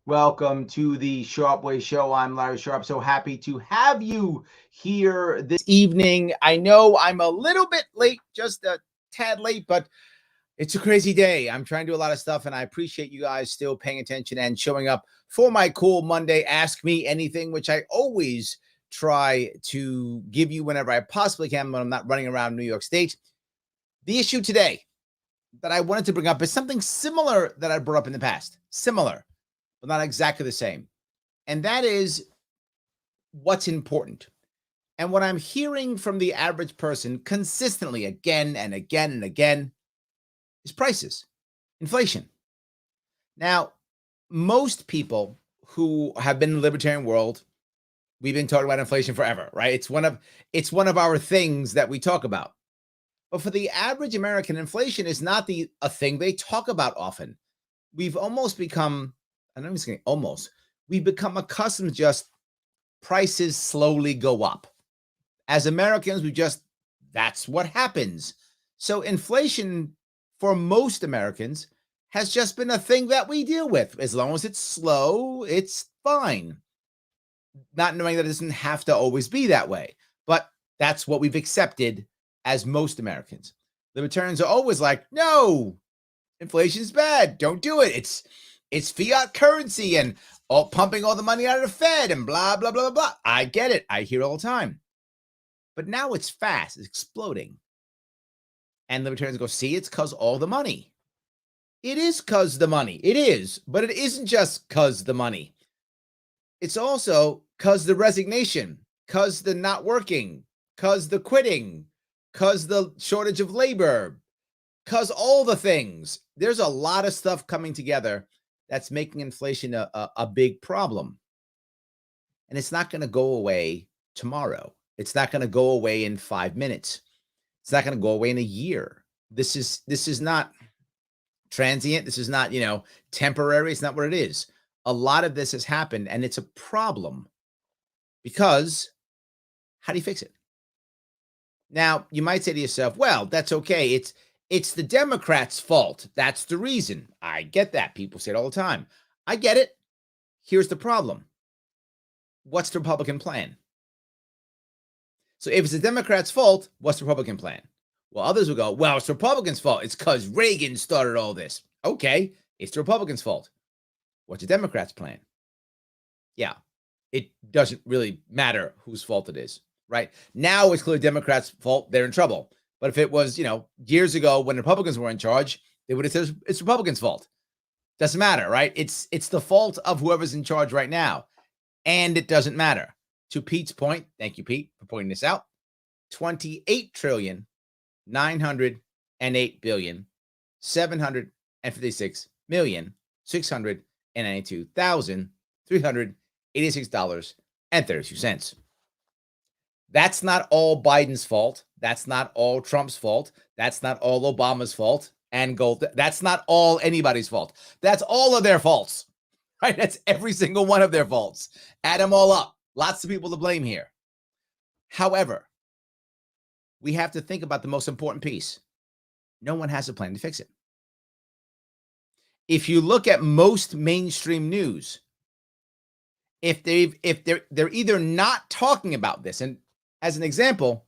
Welcome to the Sharpe Way Show. I'm Larry Sharpe. So happy to have you here this evening. I know I'm a little bit late, just a tad late, but it's a crazy day. I'm trying to do a lot of stuff, and I appreciate you guys still paying attention and showing up for my cool Monday Ask Me Anything, which I always try to give you whenever I possibly can when I'm not running around New York State. The issue today that I wanted to bring up is something similar that I brought up in the past. Similar, but not exactly the same. And that is what's important. And what I'm hearing from the average person consistently again and again and again is prices, inflation. Now, most people who have been in the libertarian world, we've been talking about inflation forever, right? It's one of our things that we talk about. But for the average American, inflation is not a thing they talk about often. We've almost become, I'm not even saying almost, we've become accustomed to just prices slowly go up. As Americans, that's what happens. So inflation for most Americans has just been a thing that we deal with. As long as it's slow, it's fine. Not knowing that it doesn't have to always be that way. But that's what we've accepted as most Americans. Libertarians are always like, no, inflation's bad. Don't do it. It's fiat currency and pumping all the money out of the Fed and blah, blah, blah, blah. I get it. I hear it all the time. But now it's fast. It's exploding. And libertarians go, see, it's because all the money. It is because the money. It is. But it isn't just because the money. It's also because the resignation, because the not working, because the quitting, because the shortage of labor, because all the things. There's a lot of stuff coming together that's making inflation a big problem. And it's not going to go away tomorrow. It's not going to go away in 5 minutes. It's not going to go away in a year. This is not transient. This is not, temporary. It's not what it is. A lot of this has happened, and it's a problem because how do you fix it? Now, you might say to yourself, well, that's okay. It's the Democrats' fault. That's the reason. I get that. People say it all the time. I get it. Here's the problem. What's the Republican plan? So if it's the Democrats' fault, what's the Republican plan? Well, others will go, well, it's the Republicans' fault. It's because Reagan started all this. Okay, it's the Republicans' fault. What's the Democrats' plan? Yeah, it doesn't really matter whose fault it is, right? Now it's clearly Democrats' fault. They're in trouble. But if it was, years ago when the Republicans were in charge, they would have said it's Republicans' fault. Doesn't matter, right? It's the fault of whoever's in charge right now. And it doesn't matter. To Pete's point, thank you, Pete, for pointing this out, 28,908,756,692,386.32. That's not all Biden's fault. That's not all Trump's fault. That's not all Obama's fault. And gold. That's not all anybody's fault. That's all of their faults, right? That's every single one of their faults. Add them all up. Lots of people to blame here. However, we have to think about the most important piece. No one has a plan to fix it. If you look at most mainstream news, if they're either not talking about this, and as an example,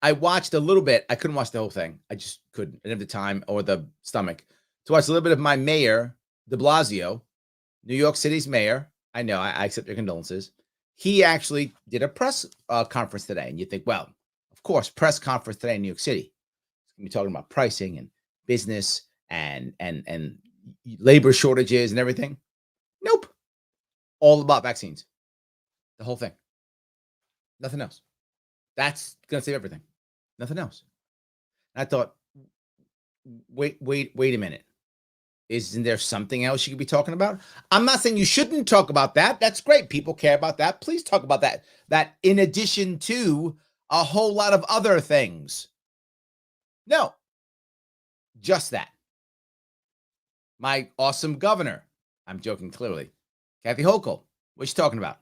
I watched a little bit. I couldn't watch the whole thing. I just couldn't. I didn't have the time or the stomach to watch a little bit of my mayor, de Blasio, New York City's mayor. I know, I accept your condolences. He actually did a press conference today. And you think, well, of course, press conference today in New York City. It's going to be talking about pricing and business and labor shortages and everything. Nope. All about vaccines. The whole thing. Nothing else. That's going to save everything. Nothing else. And I thought, wait a minute. Isn't there something else you could be talking about? I'm not saying you shouldn't talk about that. That's great. People care about that. Please talk about that. That in addition to a whole lot of other things. No, just that. My awesome governor. I'm joking clearly. Kathy Hochul. What's she talking about?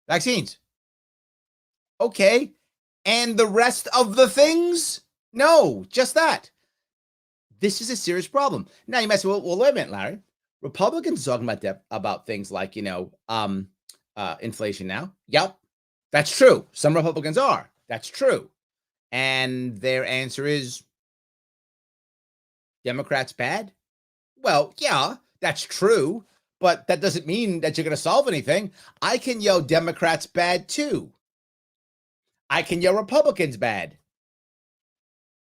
Vaccines. Okay. And the rest of the things? No, just that. This is a serious problem. Now you might say, well, wait a minute, Larry. Republicans talking about things like, inflation now. Yep, that's true. Some Republicans are. That's true. And their answer is Democrats bad? Well, yeah, that's true, but that doesn't mean that you're going to solve anything. I can yell Democrats bad too. I can yell Republicans bad.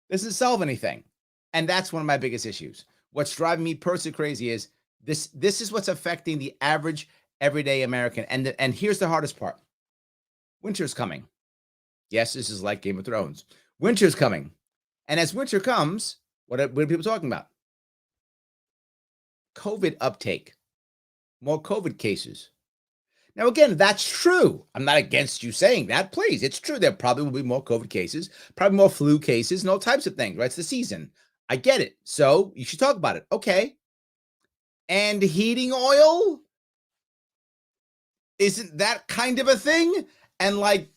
This doesn't solve anything. And that's one of my biggest issues. What's driving me personally crazy is this is what's affecting the average everyday American. And here's the hardest part. Winter's coming. Yes, this is like Game of Thrones. Winter's coming. And as winter comes, what are people talking about? COVID uptake, more COVID cases. Now, again, that's true. I'm not against you saying that. Please, it's true. There probably will be more COVID cases, probably more flu cases, and all types of things, right? It's the season. I get it. So you should talk about it. Okay. And heating oil? Isn't that kind of a thing? And like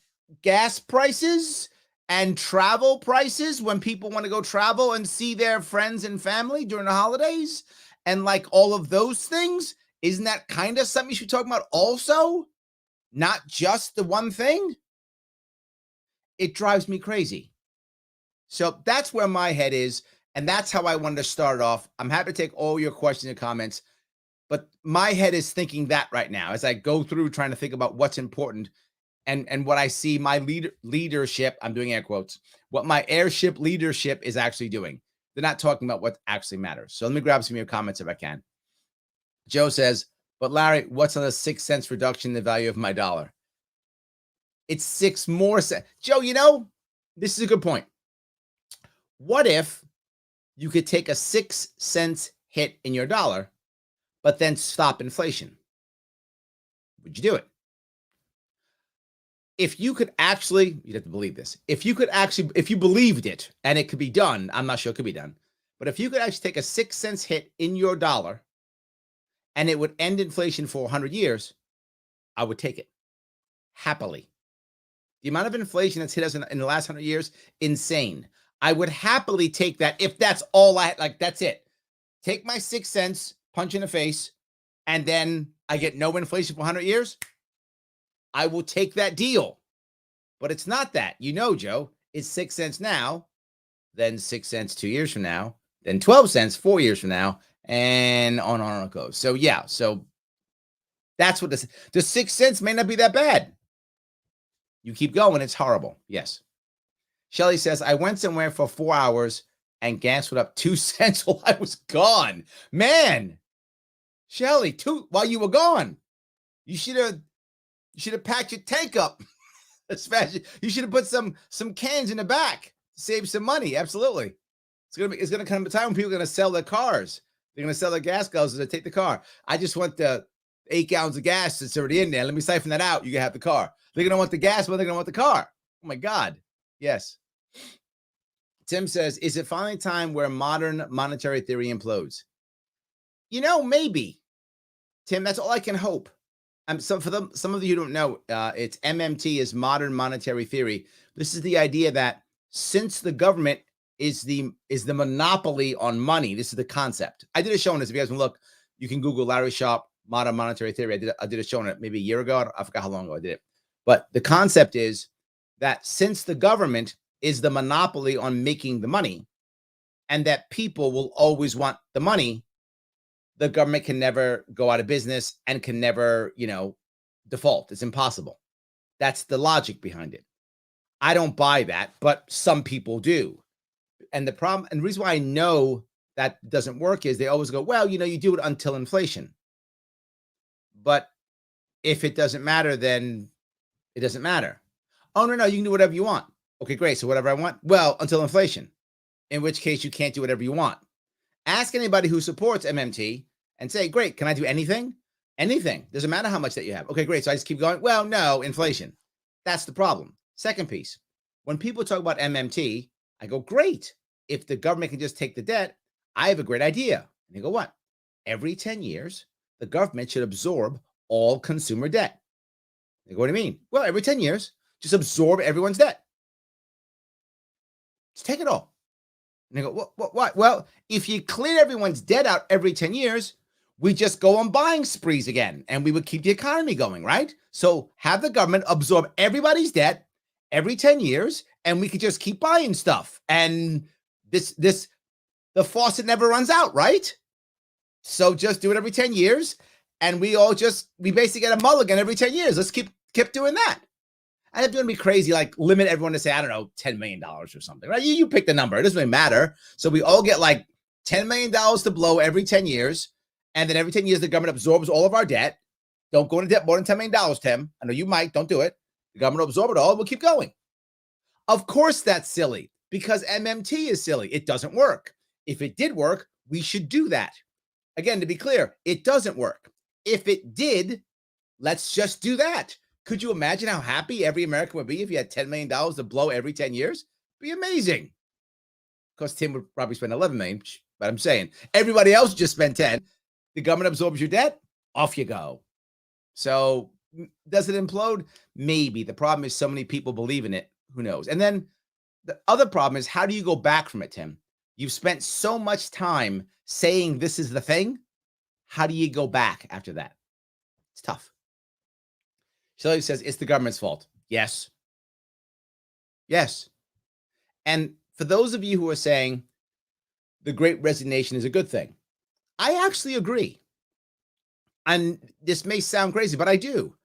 gas prices and travel prices when people want to go travel and see their friends and family during the holidays and like all of those things. Isn't that kind of something you should talk about also? Not just the one thing? It drives me crazy. So that's where my head is. And that's how I wanted to start off. I'm happy to take all your questions and comments. But my head is thinking that right now as I go through trying to think about what's important and what I see my leadership, I'm doing air quotes, what my airship leadership is actually doing. They're not talking about what actually matters. So let me grab some of your comments if I can. Joe says, but Larry, what's on a 6 cents reduction in the value of my dollar? It's 6 more cents. Joe, this is a good point. What if you could take a 6 cents hit in your dollar, but then stop inflation? Would you do it? If you could actually, you'd have to believe this. If you believed it and it could be done, I'm not sure it could be done, but if you could actually take a 6 cents hit in your dollar and it would end inflation for 100 years, I would take it happily. The amount of inflation that's hit us in the last 100 years, insane. I would happily take that if that's all that's it. Take my 6 cents, punch in the face, and then I get no inflation for 100 years. I will take that deal. But it's not that. Joe, it's 6 cents now, then 6 cents 2 years from now, then 12 cents 4 years from now, and on and on it goes. So, yeah. So that's what the 6 cents may not be that bad. You keep going. It's horrible. Yes. Shelly says, I went somewhere for 4 hours and gas went up 2 cents while I was gone. Man, Shelly, while you were gone, you should have packed your tank up. You should have put some cans in the back to save some money. Absolutely. It's gonna come a time when people are gonna sell their cars. They're gonna sell their gas guzzlers and take the car. I just want the 8 gallons of gas that's already in there. Let me siphon that out. You can have the car. They're gonna want the gas, but they're gonna want the car. Oh my God. Yes. Tim says, is it finally time where modern monetary theory implodes? Maybe. Tim, that's all I can hope. Some of you don't know, it's MMT is modern monetary theory. This is the idea that since the government is the monopoly on money, this is the concept. I did a show on this. If you guys want to look, you can Google Larry Sharpe, modern monetary theory. I did a show on it maybe a year ago. I forgot how long ago I did it. But the concept is that since the government is the monopoly on making the money, and that people will always want the money, the government can never go out of business and can never, default. It's impossible. That's the logic behind it. I don't buy that, but some people do. And the problem, and the reason why I know that doesn't work is they always go, well, you do it until inflation. But if it doesn't matter, then it doesn't matter. Oh, no, you can do whatever you want. Okay, great. So whatever I want, well, until inflation, in which case you can't do whatever you want. Ask anybody who supports MMT and say, great, can I do anything? Anything. Doesn't matter how much that you have. Okay, great. So I just keep going. Well, no, inflation. That's the problem. Second piece. When people talk about MMT, I go, great. If the government can just take the debt, I have a great idea. And they go, what? Every 10 years, the government should absorb all consumer debt. They go, what do you mean? Well, every 10 years, just absorb everyone's debt. Just take it all. And they go, what? Well, if you clear everyone's debt out every 10 years, we just go on buying sprees again and we would keep the economy going, right? So have the government absorb everybody's debt every 10 years and we could just keep buying stuff. And the faucet never runs out, right? So just do it every 10 years and we basically get a mulligan every 10 years. Let's keep doing that. And if you're going to be crazy, like limit everyone to say, I don't know, $10 million or something, right? You pick the number. It doesn't really matter. So we all get like $10 million to blow every 10 years. And then every 10 years, the government absorbs all of our debt. Don't go into debt more than $10 million, Tim. I know you might. Don't do it. The government will absorb it all. We'll keep going. Of course, that's silly because MMT is silly. It doesn't work. If it did work, we should do that. Again, to be clear, it doesn't work. If it did, let's just do that. Could you imagine how happy every American would be if you had $10 million to blow every 10 years? It'd be amazing. Of course, Tim would probably spend $11 million, but I'm saying everybody else just spent 10. The government absorbs your debt, off you go. So does it implode? Maybe. The problem is so many people believe in it. Who knows? And then the other problem is, how do you go back from it, Tim? You've spent so much time saying this is the thing. How do you go back after that? It's tough. Shelley says it's the government's fault. Yes. Yes. And for those of you who are saying the Great Resignation is a good thing, I actually agree. And this may sound crazy, but I do.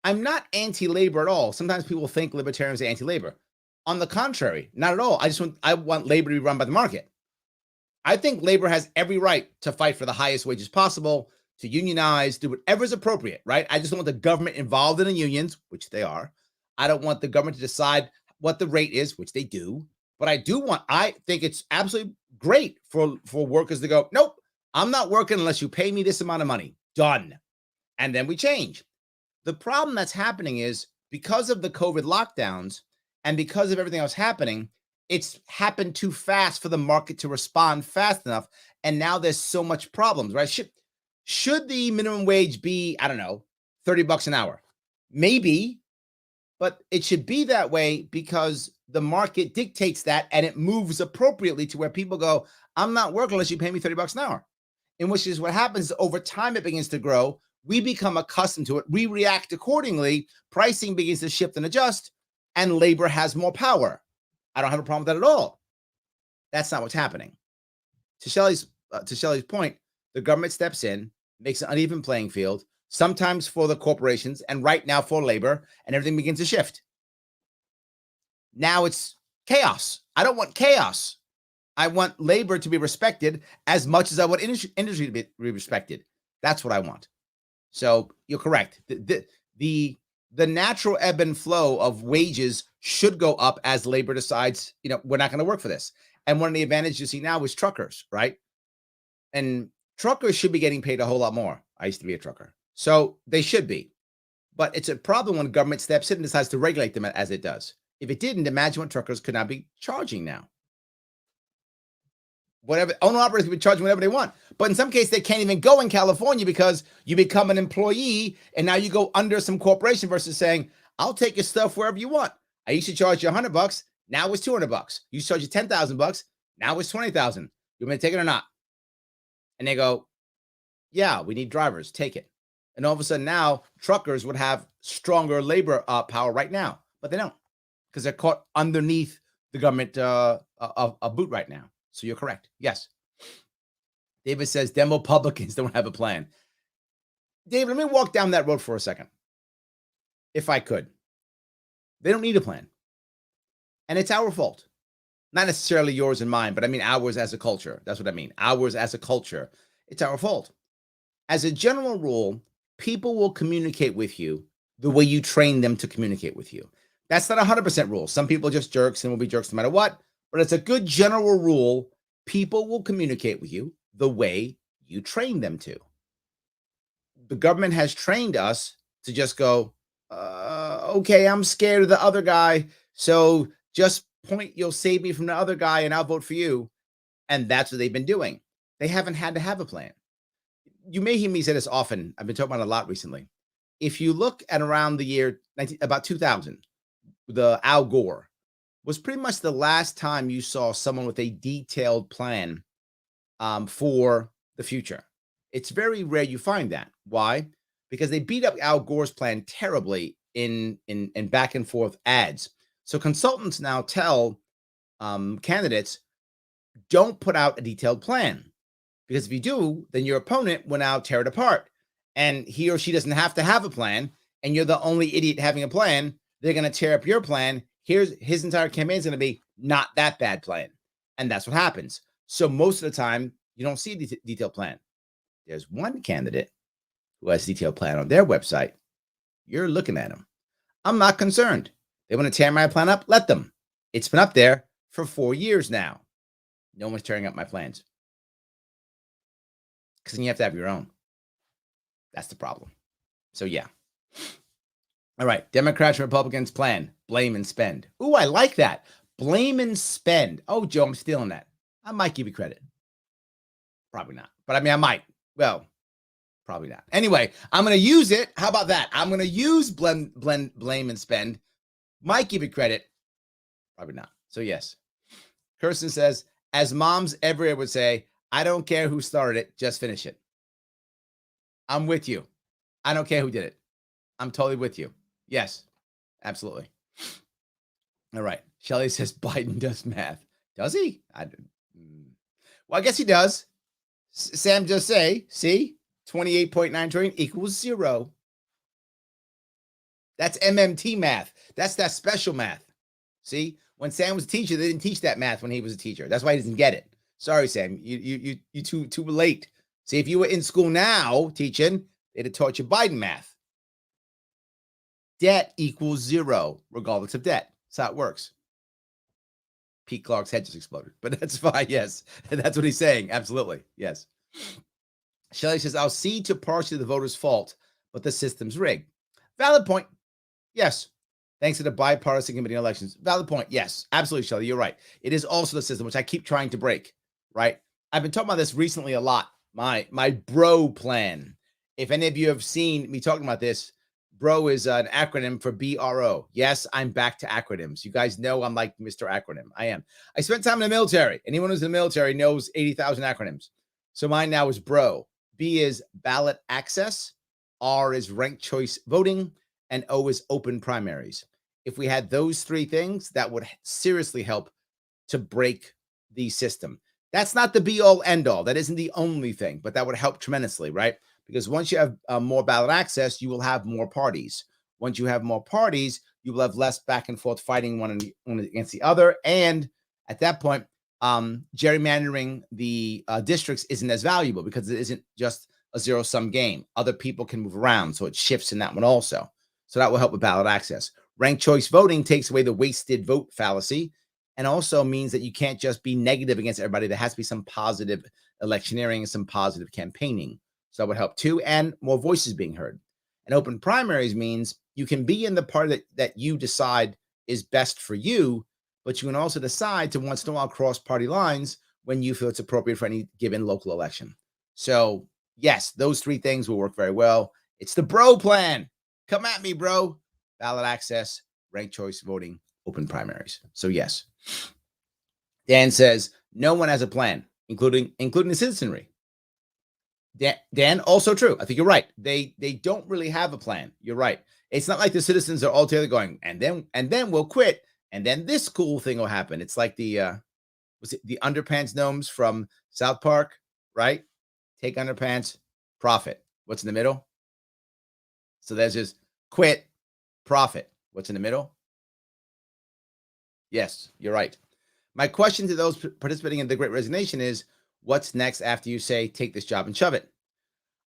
I'm not anti-labor at all. Sometimes people think libertarians are anti-labor. On the contrary, not at all. I want labor to be run by the market. I think labor has every right to fight for the highest wages possible, to unionize, do whatever is appropriate, right? I just don't want the government involved in the unions, which they are. I don't want the government to decide what the rate is, which they do. But I think it's absolutely great for workers to go, nope, I'm not working unless you pay me this amount of money. Done. And then we change. The problem that's happening is because of the COVID lockdowns and because of everything else happening, it's happened too fast for the market to respond fast enough. And now there's so much problems, right? Should the minimum wage be, I don't know, $30 an hour? Maybe, but it should be that way because the market dictates that and it moves appropriately to where people go, I'm not working unless you pay me $30 an hour. In which is what happens over time, it begins to grow. We become accustomed to it. We react accordingly. Pricing begins to shift and adjust, and labor has more power. I don't have a problem with that at all. That's not what's happening. To Shelley's point, the government steps in, makes an uneven playing field, sometimes for the corporations, and right now for labor, and everything begins to shift. Now it's chaos. I don't want chaos. I want labor to be respected as much as I want industry to be respected. That's what I want. So you're correct. The natural ebb and flow of wages should go up as labor decides, we're not going to work for this. And one of the advantages you see now is truckers, right? And truckers should be getting paid a whole lot more. I used to be a trucker. So they should be. But it's a problem when government steps in and decides to regulate them as it does. If it didn't, imagine what truckers could not be charging now. Whatever, owner-operators can be charging whatever they want. But in some cases, they can't even go in California because you become an employee and now you go under some corporation versus saying, I'll take your stuff wherever you want. I used to charge you $100. Now it's $200. You charge you $10,000. Now it's $20,000. You want me to take it or not? And they go, yeah, we need drivers. Take it. And all of a sudden now truckers would have stronger labor power right now, but they don't because they're caught underneath the government a boot right now. So you're correct. Yes. David says Republicans don't have a plan. David, let me walk down that road for a second. If I could. They don't need a plan. And it's our fault. Not necessarily yours and mine, but I mean ours as a culture. That's what I mean. Ours as a culture. It's our fault. As a general rule, people will communicate with you the way you train them to communicate with you. That's not a 100% rule. Some people are just jerks and will be jerks no matter what. But it's a good general rule. People will communicate with you the way you train them to. The government has trained us to just go, okay, I'm scared of the other guy. So just point, you'll save me from the other guy and I'll vote for you. And that's what they've been doing. They haven't had to have a plan. You may hear me say this often. I've been talking about it a lot recently. If you look at around the year about 2000, the Al Gore was pretty much the last time you saw someone with a detailed plan for the future. It's very rare you find that. Why? Because they beat up Al Gore's plan terribly in back and forth ads. So consultants now tell candidates, don't put out a detailed plan, because if you do, then your opponent will now tear it apart, and he or she doesn't have to have a plan, and you're the only idiot having a plan. They're going to tear up your plan. Here's his entire campaign is going to be not that bad plan, and that's what happens. So most of the time, you don't see a detailed plan. There's one candidate who has a detailed plan on their website. You're looking at them. I'm not concerned. They want to tear my plan up? Let them. It's been up there for 4 years now. No one's tearing up my plans. Because then you have to have your own. That's the problem. So, yeah. All right. Democrats and Republicans plan. Blame and spend. Ooh, I like that. Blame and spend. Oh, Joe, I'm stealing that. I might give you credit. Probably not. But I mean, I might. Well, probably not. Anyway, I'm going to use it. How about that? I'm going to use blame and spend. Might give you credit. Probably not. So, yes. Kirsten says, as moms everywhere would say, I don't care who started it. Just finish it. I'm with you. I don't care who did it. I'm totally with you. Yes, absolutely. All right. Shelley says Biden does math. Does he? Well, I guess he does. Sam just say, see, 28.9 trillion equals 0. That's MMT math. That's that special math. See, when Sam was a teacher, they didn't teach that math when he was a teacher. That's why he doesn't get it. Sorry, Sam. You too late. See, if you were in school now teaching, they'd have taught you Biden math. Debt equals 0, regardless of debt. That's how it works. Pete Clark's head just exploded, but that's fine. Yes, that's what he's saying. Absolutely. Yes. Shelley says, I'll cede to partially the voters' fault, but the system's rigged. Valid point. Yes. Thanks to the bipartisan committee on elections. Valid point. Yes, absolutely, Shelley. You're right. It is also the system, which I keep trying to break, right? I've been talking about this recently a lot. My bro plan. If any of you have seen me talking about this, bro is an acronym for BRO. Yes, I'm back to acronyms. You guys know I'm like Mr. Acronym. I am. I spent time in the military. Anyone who's in the military knows 80,000 acronyms. So mine now is BRO. B is ballot access. R is ranked choice voting. And O is open primaries. If we had those 3 things, that would seriously help to break the system. That's not the be-all, end-all. That isn't the only thing, but that would help tremendously, right? Because once you have more ballot access, you will have more parties. Once you have more parties, you will have less back and forth fighting one against the other. And at that point, gerrymandering the districts isn't as valuable because it isn't just a zero-sum game. Other people can move around, so it shifts in that one also. So that will help with ballot access. Ranked choice voting takes away the wasted vote fallacy and also means that you can't just be negative against everybody. There has to be some positive electioneering and some positive campaigning. So that would help too, and more voices being heard. And open primaries means you can be in the party that you decide is best for you, but you can also decide to once in a while cross party lines when you feel it's appropriate for any given local election. So yes, those 3 things will work very well. It's the bro plan. Come at me, bro. Ballot access, ranked choice voting, open primaries. So yes. Dan says, no one has a plan, including the citizenry. Dan, also true. I think you're right. They don't really have a plan. You're right. It's not like the citizens are all together going, and then we'll quit, and then this cool thing will happen. It's like the underpants gnomes from South Park, right? Take underpants, profit. What's in the middle? So there's just quit, profit. What's in the middle? Yes, you're right. My question to those participating in the Great Resignation is, what's next after you say, take this job and shove it?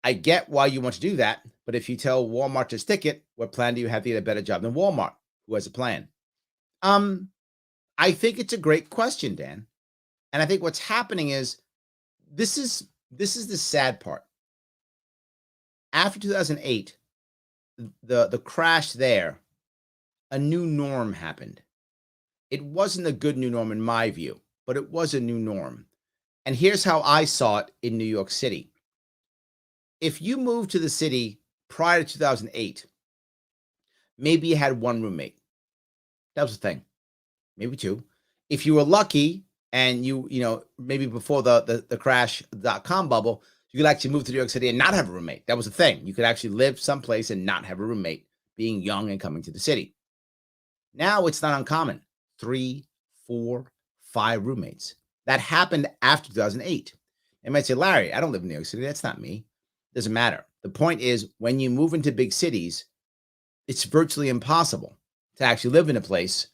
I get why you want to do that, but if you tell Walmart to stick it, what plan do you have to get a better job than Walmart, who has a plan? I think it's a great question, Dan. And I think what's happening is, this is the sad part. After 2008, the crash there, a new norm happened. It wasn't a good new norm in my view, but it was a new norm. And here's how I saw it in New York City. If you moved to the city prior to 2008, maybe you had 1 roommate. That was the thing. Maybe 2. If you were lucky and you maybe before the crash .com bubble, You could actually move to New York City and not have a roommate. That was a thing. You could actually live someplace and not have a roommate, being young and coming to the city. Now it's not uncommon. 3, 4, 5 roommates. That happened after 2008. You might say, Larry, I don't live in New York City. That's not me. Doesn't matter. The point is, when you move into big cities, it's virtually impossible to actually live in a place,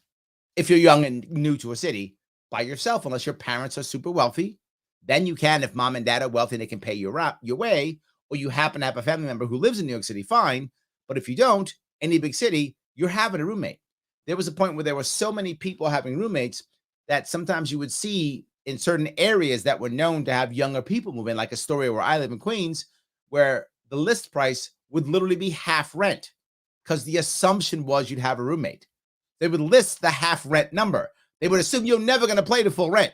if you're young and new to a city, by yourself, unless your parents are super wealthy. Then you can, if mom and dad are wealthy, they can pay your way, or you happen to have a family member who lives in New York City, fine. But if you don't, any big city, you're having a roommate. There was a point where there were so many people having roommates that sometimes you would see in certain areas that were known to have younger people move in, like Astoria, where I live in Queens, where the list price would literally be half rent because the assumption was you'd have a roommate. They would list the half rent number. They would assume you're never going to pay the full rent.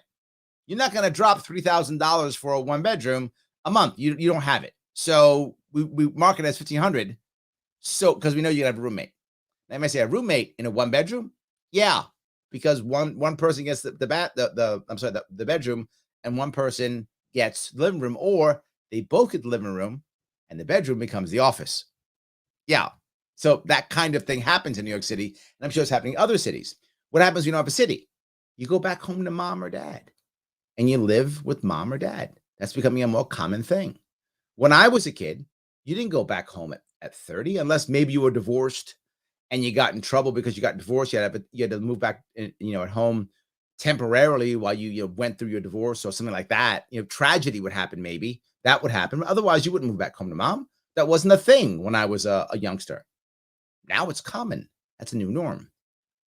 You're not going to drop $3,000 for a 1-bedroom a month. You don't have it. So we mark it as $1,500. So because we know you're going to have a roommate. Now, I might say a roommate in a 1-bedroom. Yeah, because one person gets the bedroom, and one person gets the living room, or they both get the living room and the bedroom becomes the office. Yeah. So that kind of thing happens in New York City, and I'm sure it's happening in other cities. What happens when you don't have a city? You go back home to mom or dad, and you live with mom or dad. That's becoming a more common thing. When I was a kid, you didn't go back home at 30, unless maybe you were divorced and you got in trouble because you got divorced. You had to move back, at home temporarily while you went through your divorce or something like that. Tragedy would happen. Maybe that would happen. But otherwise, you wouldn't move back home to mom. That wasn't a thing when I was a youngster. Now it's common. That's a new norm.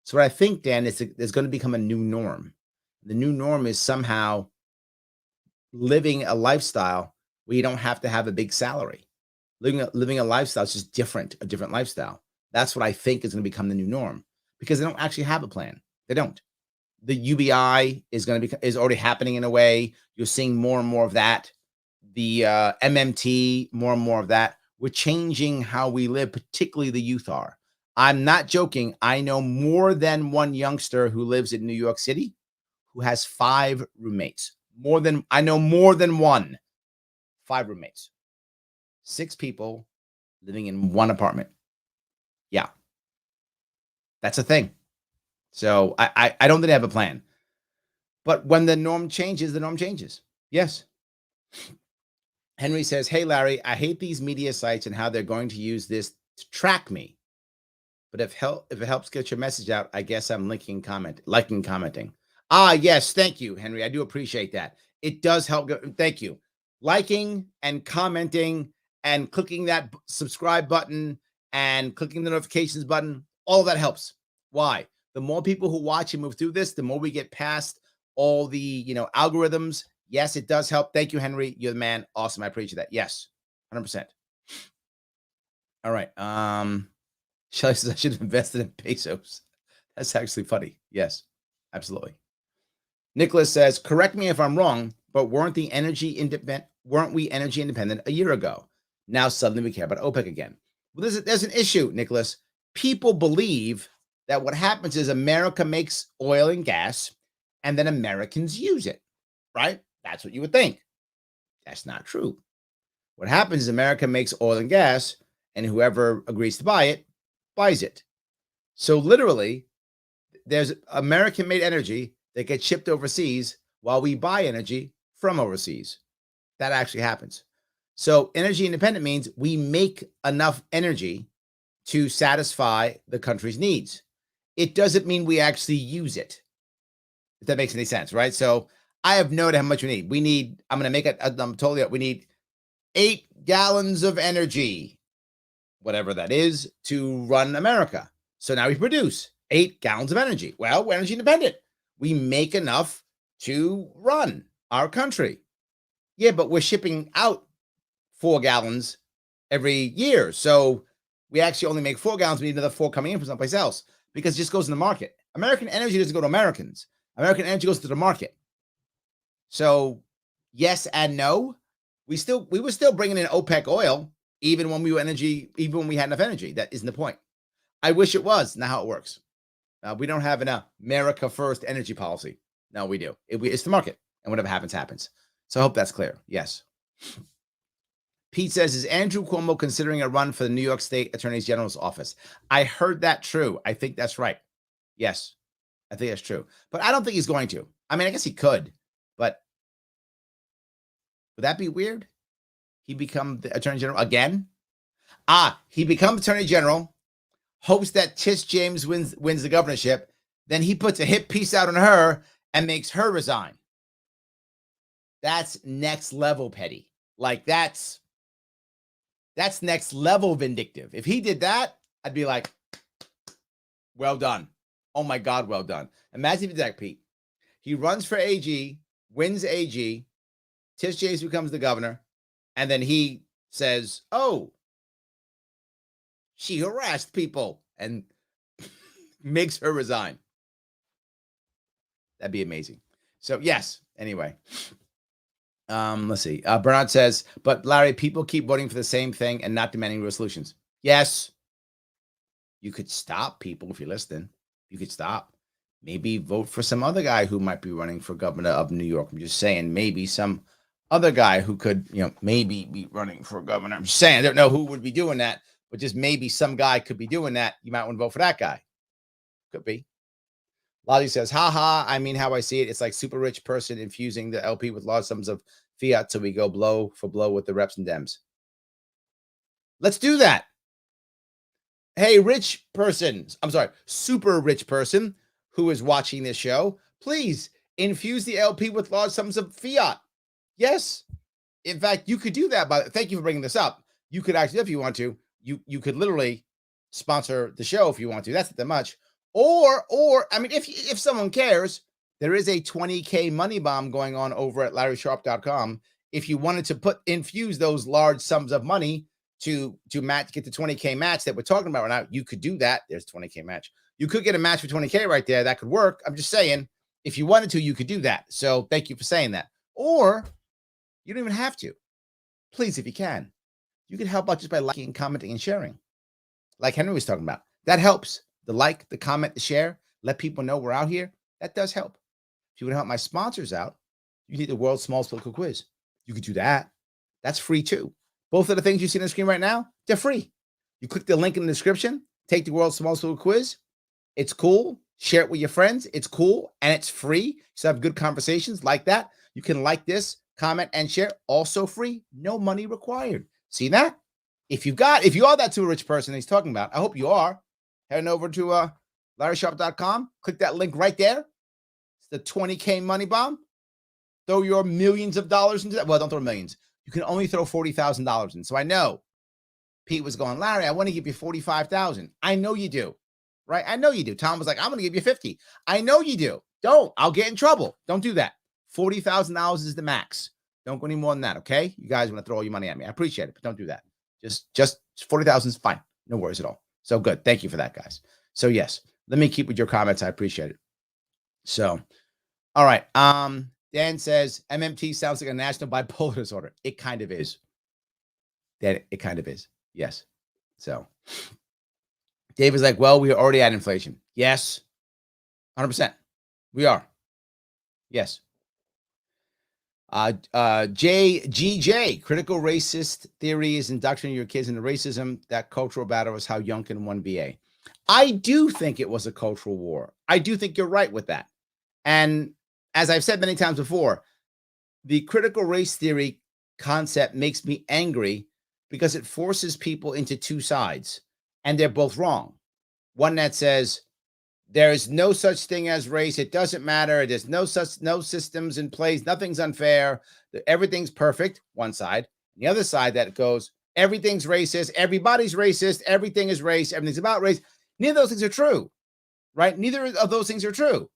So what I think, Dan, is there's going to become a new norm. The new norm is somehow living a lifestyle where you don't have to have a big salary. Living a lifestyle is just a different lifestyle. That's what I think is going to become the new norm, because they don't actually have a plan. They don't. The UBI is already happening in a way. You're seeing more and more of that. The MMT, more and more of that. We're changing how we live, particularly the youth are. I'm not joking. I know more than one youngster who lives in New York City who has 5 roommates. I know more than one. 5 roommates. 6 people living in one apartment. Yeah. That's a thing. So I don't think they have a plan. But when the norm changes, the norm changes. Yes. Henry says, hey, Larry, I hate these media sites and how they're going to use this to track me. But if it helps get your message out, I guess I'm liking, commenting. Yes. Thank you, Henry. I do appreciate that. It does help. Thank you. Liking and commenting and clicking that subscribe button and clicking the notifications button, all of that helps. Why? The more people who watch and move through this, the more we get past all the, algorithms. Yes, it does help. Thank you, Henry. You're the man. Awesome. I appreciate that. Yes, 100%. All right. Shelly says I should have invested in pesos. That's actually funny. Yes, absolutely. Nicholas says, correct me if I'm wrong, but weren't we energy independent a year ago? Now suddenly we care about OPEC again. Well, there's an issue, Nicholas. People believe that what happens is America makes oil and gas, and then Americans use it, right? That's what you would think. That's not true. What happens is America makes oil and gas, and whoever agrees to buy it, buys it. So literally, there's American-made energy that gets shipped overseas while we buy energy from overseas. That actually happens. So energy independent means we make enough energy to satisfy the country's needs. It doesn't mean we actually use it, if that makes any sense, right? So I have no idea how much we need. We need 8 gallons of energy, whatever that is, to run America. So now we produce 8 gallons of energy. Well, we're energy independent. We make enough to run our country. Yeah, but we're shipping out 4 gallons every year. So we actually only make 4 gallons. We need another 4 coming in from someplace else, because it just goes in the market. American energy doesn't go to Americans. American energy goes to the market. So yes and no. We were still bringing in OPEC oil even when we had enough energy. That isn't the point. I wish it was. Not how it works. We don't have an America first energy policy. No, we do. It's the market, and whatever happens, happens. So I hope that's clear. Yes. Pete says, is Andrew Cuomo considering a run for the New York State Attorney General's office? I heard that true. I think that's right. Yes, I think that's true. But I don't think he's going to. I mean, I guess he could, but would that be weird? He become the Attorney General again? He becomes Attorney General, hopes that Tish James wins the governorship, then he puts a hit piece out on her and makes her resign. That's next level petty. Like that's next level vindictive. If he did that, I'd be like, well done. Oh my God, well done. Imagine if he did that, Pete. He runs for AG, wins AG, Tish James becomes the governor, and then he says, oh, she harassed people and makes her resign. That'd be amazing. So yes, anyway. Let's see. Bernard says, but Larry, people keep voting for the same thing and not demanding real solutions. Yes. You could stop people if you're listening. You could stop. Maybe vote for some other guy who might be running for governor of New York. I'm just saying, maybe some other guy who could, maybe be running for governor. I'm just saying, I don't know who would be doing that, but just maybe some guy could be doing that. You might want to vote for that guy. Could be. Lottie says, I mean, how I see it, it's like super rich person infusing the LP with large sums of fiat so we go blow for blow with the reps and Dems. Let's do that. Hey, rich person, super rich person who is watching this show, please infuse the LP with large sums of fiat. Yes. In fact, you could do that. Thank you for bringing this up. You could actually, if you want to, you could literally sponsor the show if you want to. That's not that much. Or I mean, if someone cares, there is a 20K money bomb going on over at LarrySharpe.com. If you wanted to infuse those large sums of money to match, get the 20K match that we're talking about right now, you could do that. There's 20K match. You could get a match for 20K right there. That could work. I'm just saying, if you wanted to, you could do that. So thank you for saying that. Or you don't even have to. Please, if you can, you can help out just by liking, commenting, and sharing. Like Henry was talking about. That helps. The like, the comment, the share, let people know we're out here. That does help. If you want to help my sponsors out, you need the world's smallest political quiz. You could do that. That's free too. Both of the things you see on the screen right now, they're free. You click the link in the description, take the world's smallest political quiz. It's cool. Share it with your friends. It's cool and it's free. So have good conversations like that. You can like this, comment, and share. Also free. No money required. See that? If you are that super rich person he's talking about, I hope you are. Head over to LarrySharpe.com. Click that link right there. It's the 20K money bomb. Throw your millions of dollars into that. Well, don't throw millions. You can only throw $40,000 in. So I know Pete was going, Larry, I want to give you $45,000. I know you do. Right? I know you do. Tom was like, I'm going to give you 50. I know you do. Don't. I'll get in trouble. Don't do that. $40,000 is the max. Don't go any more than that. Okay? You guys want to throw all your money at me. I appreciate it, but don't do that. Just 40,000 is fine. No worries at all. So good. Thank you for that, guys. So yes, let me keep with your comments. I appreciate it. So, all right. Dan says MMT sounds like a national bipolar disorder. It kind of is. Dan, it kind of is. Yes. So Dave is like, well, we are already at inflation. Yes. 100%. We are. Yes. JGJ, critical racist theory is indoctrinating your kids into racism. That cultural battle is how Youngkin won BA. I do think it was a cultural war. I do think you're right with that. And as I've said many times before, the critical race theory concept makes me angry because it forces people into two sides, and they're both wrong. One that says there is no such thing as race. It doesn't matter. There's no systems in place. Nothing's unfair. Everything's perfect. One side. The other side that goes, everything's racist. Everybody's racist. Everything is race. Everything's about race. Neither of those things are true, right? Neither of those things are true.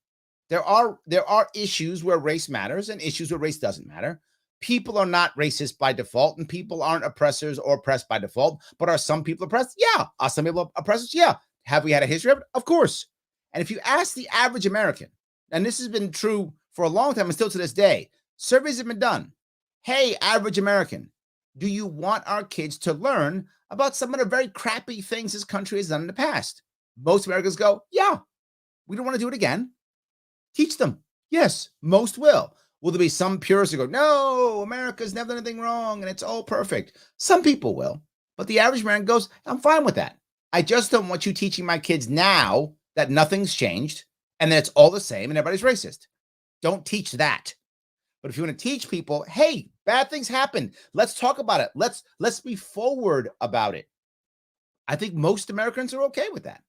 There are issues where race matters and issues where race doesn't matter. People are not racist by default, and people aren't oppressors or oppressed by default. But are some people oppressed? Yeah. Are some people oppressors? Yeah. Have we had a history of it? Of course. And if you ask the average American, and this has been true for a long time and still to this day, surveys have been done. Hey, average American, do you want our kids to learn about some of the very crappy things this country has done in the past? Most Americans go, yeah, we don't want to do it again. Teach them. Yes, most will. Will there be some purists who go, no, America's never done anything wrong and it's all perfect? Some people will, but the average American goes, I'm fine with that. I just don't want you teaching my kids now that nothing's changed and that it's all the same and everybody's racist. Don't teach that. But if you want to teach people, hey, bad things happen. Let's talk about it. Let's be forward about it. I think most Americans are okay with that.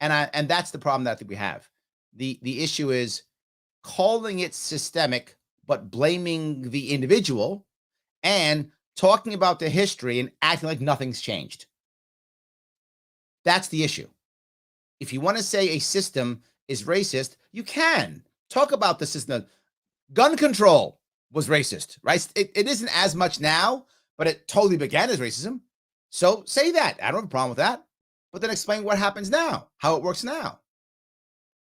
And that's the problem that I think we have. The issue is calling it systemic, but blaming the individual and talking about the history and acting like nothing's changed. That's the issue. If you want to say a system is racist, you can talk about the system. Gun control was racist, right? It isn't as much now, but it totally began as racism. So say that. I don't have a problem with that. But then explain what happens now, how it works now.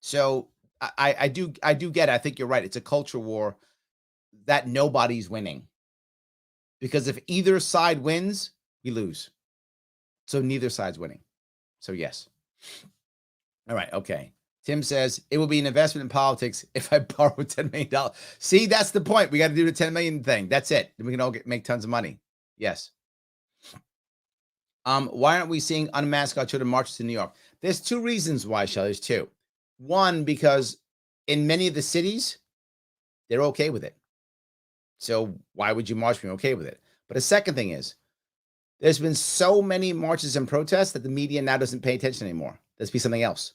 So I do get it. I think you're right. It's a culture war that nobody's winning. Because if either side wins, we lose. So neither side's winning. So yes. All right. Okay. Tim says it will be an investment in politics if I borrow $10 million. See, that's the point. We got to do the 10 million thing. That's it. Then we can all make tons of money. Yes. Why aren't we seeing unmasked children marches in New York? There's two reasons why, Shelley. There's two. One, because in many of the cities, they're okay with it. So why would you march when you're okay with it? But the second thing is, there's been so many marches and protests that the media now doesn't pay attention anymore. There's be something else.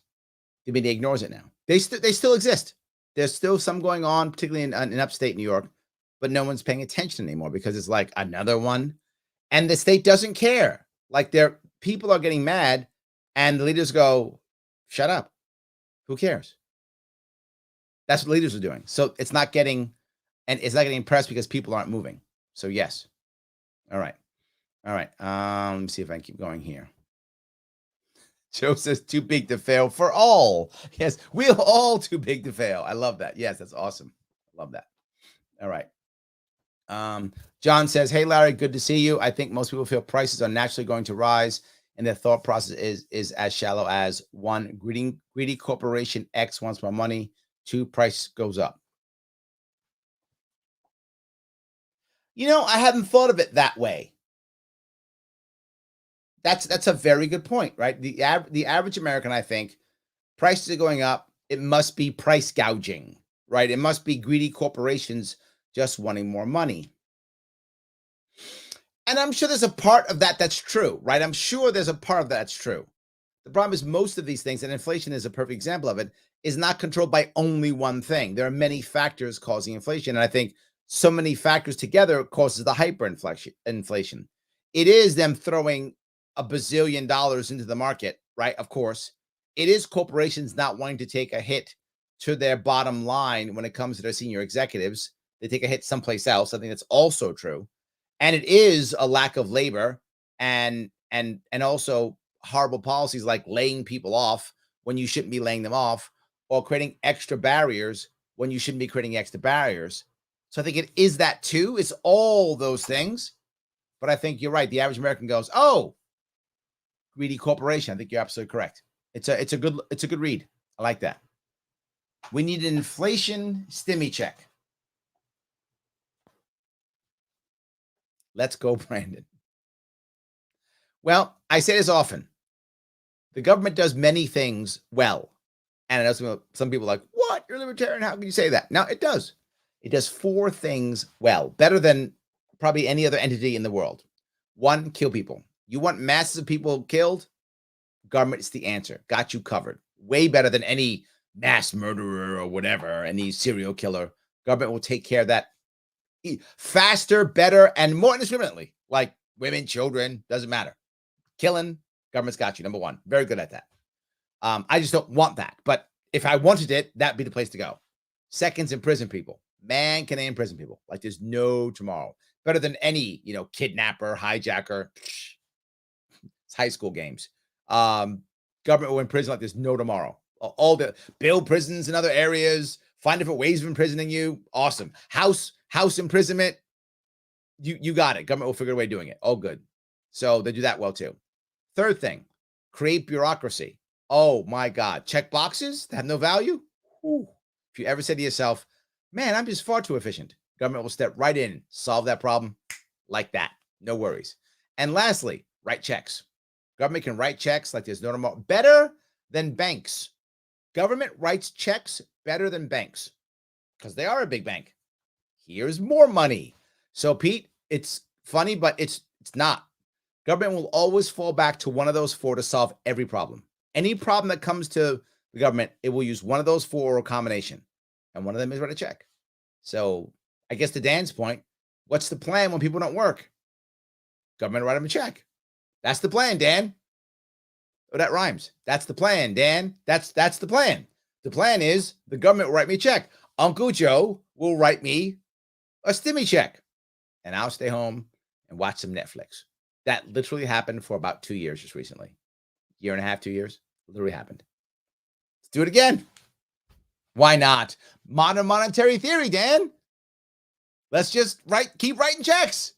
The media ignores it now. They still exist. There's still some going on, particularly in upstate New York, but no one's paying attention anymore because it's like another one. And the state doesn't care. Like people are getting mad and the leaders go, shut up. Who cares? That's what leaders are doing. So it's not getting pressed because people aren't moving. So yes. All right. Let me see if I can keep going here. Joe says too big to fail for all. Yes, we're all too big to fail. I love that. Yes, that's awesome. Love that. All right. John says, hey, Larry, good to see you. I think most people feel prices are naturally going to rise and their thought process is as shallow as one, greedy corporation X wants more money. Two, price goes up. I hadn't thought of it that way. That's a very good point, right? The average American, I think, prices are going up. It must be price gouging, right? It must be greedy corporations just wanting more money. And I'm sure there's a part of that that's true, right? I'm sure there's a part of that's true. The problem is most of these things, and inflation is a perfect example of it, is not controlled by only one thing. There are many factors causing inflation. And I think so many factors together causes the hyperinflation. It is them throwing $1 bazillion into the market, right? Of course, it is corporations not wanting to take a hit to their bottom line when it comes to their senior executives. They take a hit someplace else. I think that's also true. And it is a lack of labor and also horrible policies like laying people off when you shouldn't be laying them off, or creating extra barriers when you shouldn't be creating extra barriers. So I think it is that too. It's all those things. But I think you're right. The average American goes, oh, greedy corporation. I think you're absolutely correct. It's a good read. I like that. We need an inflation stimmy check. Let's go, Brandon. Well, I say this often. The government does many things well. And I know some people are like, what? You're a libertarian. How can you say that? No, it does. It does 4 things well, better than probably any other entity in the world. 1, kill people. You want masses of people killed? Government is the answer. Got you covered. Way better than any mass murderer or whatever, any serial killer. Government will take care of that faster, better, and more indiscriminately. Like women, children, doesn't matter. Killing, government's got you. Number 1. Very good at that. I just don't want that. But if I wanted it, that'd be the place to go. Second's imprison people. Man, can they imprison people? Like there's no tomorrow. Better than any, kidnapper, hijacker. It's high school games. Government will imprison like there's no tomorrow. All the build prisons in other areas, find different ways of imprisoning you. Awesome. House imprisonment. You got it. Government will figure a way of doing it. All good. So they do that well too. Third thing, create bureaucracy. Oh my God. Check boxes that have no value. Ooh. If you ever say to yourself, Man, I'm just far too efficient. Government will step right in, solve that problem like that. No worries. And lastly, write checks. Government can write checks like there's no tomorrow. Better than banks. Government writes checks better than banks because they are a big bank. Here's more money. So, Pete, it's funny, but it's not. Government will always fall back to one of those four to solve every problem. Any problem that comes to the government, it will use one of those four or a combination. And one of them is write a check. So I guess to Dan's point, what's the plan when people don't work? Government write them a check. That's the plan, Dan. Oh, that rhymes. That's the plan, Dan. That's the plan. The plan is the government will write me a check. Uncle Joe will write me a stimmy check. And I'll stay home and watch some Netflix. That literally happened for about 2 years just recently. Year and a half, 2 years. Literally happened. Let's do it again. Why not? Modern monetary theory, Dan. Let's just keep writing checks.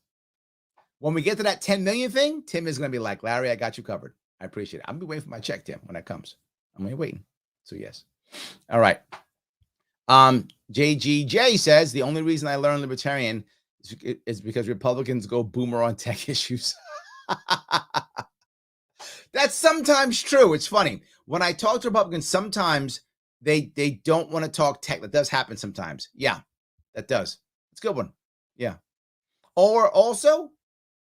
When we get to that 10 million thing, Tim is going to be like, Larry, I got you covered. I appreciate it. I'm going to be waiting for my check, Tim, when that comes. I'm going to be waiting. So, yes. All right. JGJ says, the only reason I learned libertarian is because Republicans go boomer on tech issues. That's sometimes true. It's funny. When I talk to Republicans, sometimes they don't want to talk tech. That does happen sometimes. Yeah, that does. It's a good one. Yeah. Or also,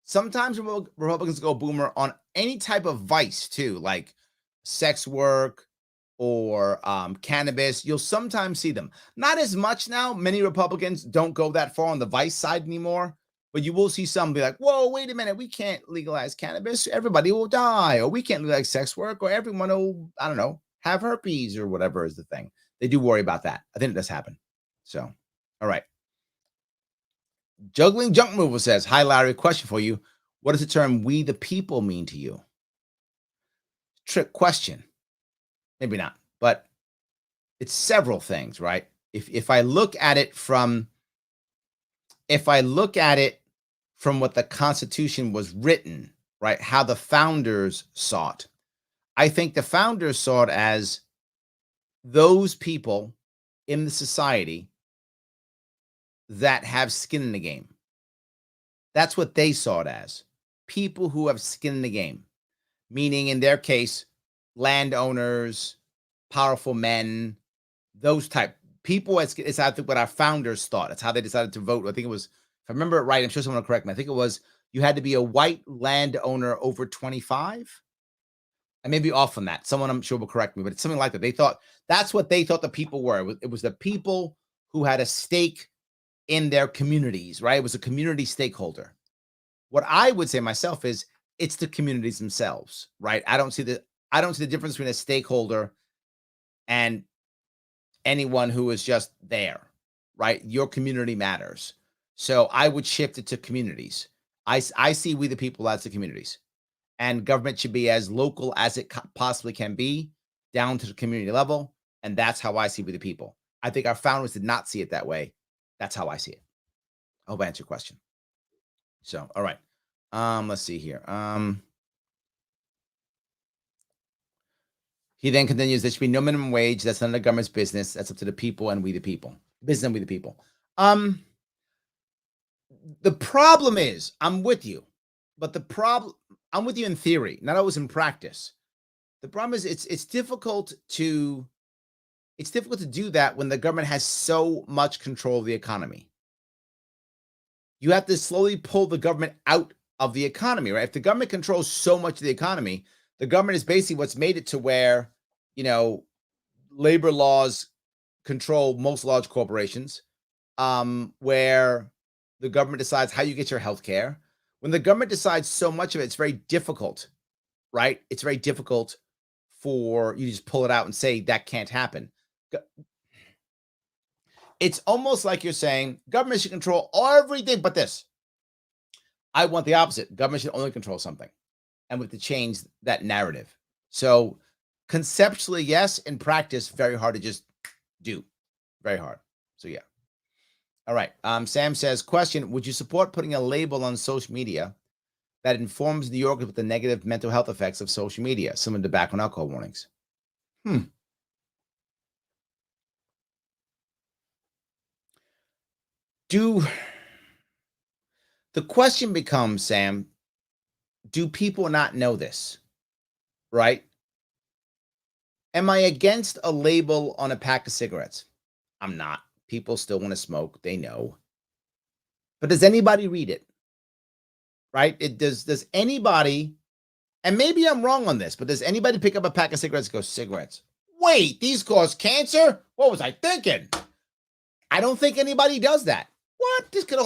sometimes Republicans go boomer on any type of vice too, like sex work or cannabis. You'll sometimes see them. Not as much now. Many Republicans don't go that far on the vice side anymore. But you will see some be like, whoa, wait a minute. We can't legalize cannabis. Everybody will die. Or we can't legalize sex work. Or everyone will, I don't know, have herpes or whatever is the thing. They do worry about that. I think it does happen. So, all right. Juggling Junk Mover says, hi, Larry, question for you. What does the term we the people mean to you? Trick question. Maybe not, but it's several things, right? If I look at it from what the Constitution was written, right, how the founders saw it, I think the founders saw it as those people in the society that have skin in the game. That's what they saw it as. People who have skin in the game, meaning in their case, landowners, powerful men, those type people. It's I think what our founders thought. It's how they decided to vote. I think it was, if I remember it right, I'm sure someone will correct me. I think it was you had to be a white landowner over 25. I may be off on that. Someone I'm sure will correct me, but it's something like that. They thought that's what they thought the people were. It was the people who had a stake in their communities, right? It was a community stakeholder. What I would say myself is it's the communities themselves, right? I don't see the difference between a stakeholder and anyone who is just there, right? Your community matters. So I would shift it to communities. I see we the people as the communities, and government should be as local as it possibly can be down to the community level. And that's how I see we the people. I think our founders did not see it that way. That's how I see it. I hope I answered your question. So, all right. Let's see here. He then continues, there should be no minimum wage. That's none of the government's business. That's up to the people and we the people. Business and we the people. The problem is, I'm with you, but I'm with you in theory, not always in practice. The problem is it's difficult to do that when the government has so much control of the economy. You have to slowly pull the government out of the economy, right? If the government controls so much of the economy, the government is basically what's made it to where, labor laws control most large corporations, where the government decides how you get your health care. When the government decides so much of it, it's very difficult, right? It's very difficult for you to just pull it out and say that can't happen. It's almost like you're saying government should control everything but this. I want the opposite. Government should only control something. And we have to change that narrative. So conceptually, yes. In practice, very hard to just do. Very hard. So yeah. All right. Sam says, question, would you support putting a label on social media that informs New Yorkers with the negative mental health effects of social media, similar to background alcohol warnings? Do the question becomes, Sam, do people not know this? Right? Am I against a label on a pack of cigarettes? I'm not. People still want to smoke. They know. But does anybody read it? Right? Does anybody, and maybe I'm wrong on this, but does anybody pick up a pack of cigarettes and go, cigarettes? Wait, these cause cancer? What was I thinking? I don't think anybody does that. What? This could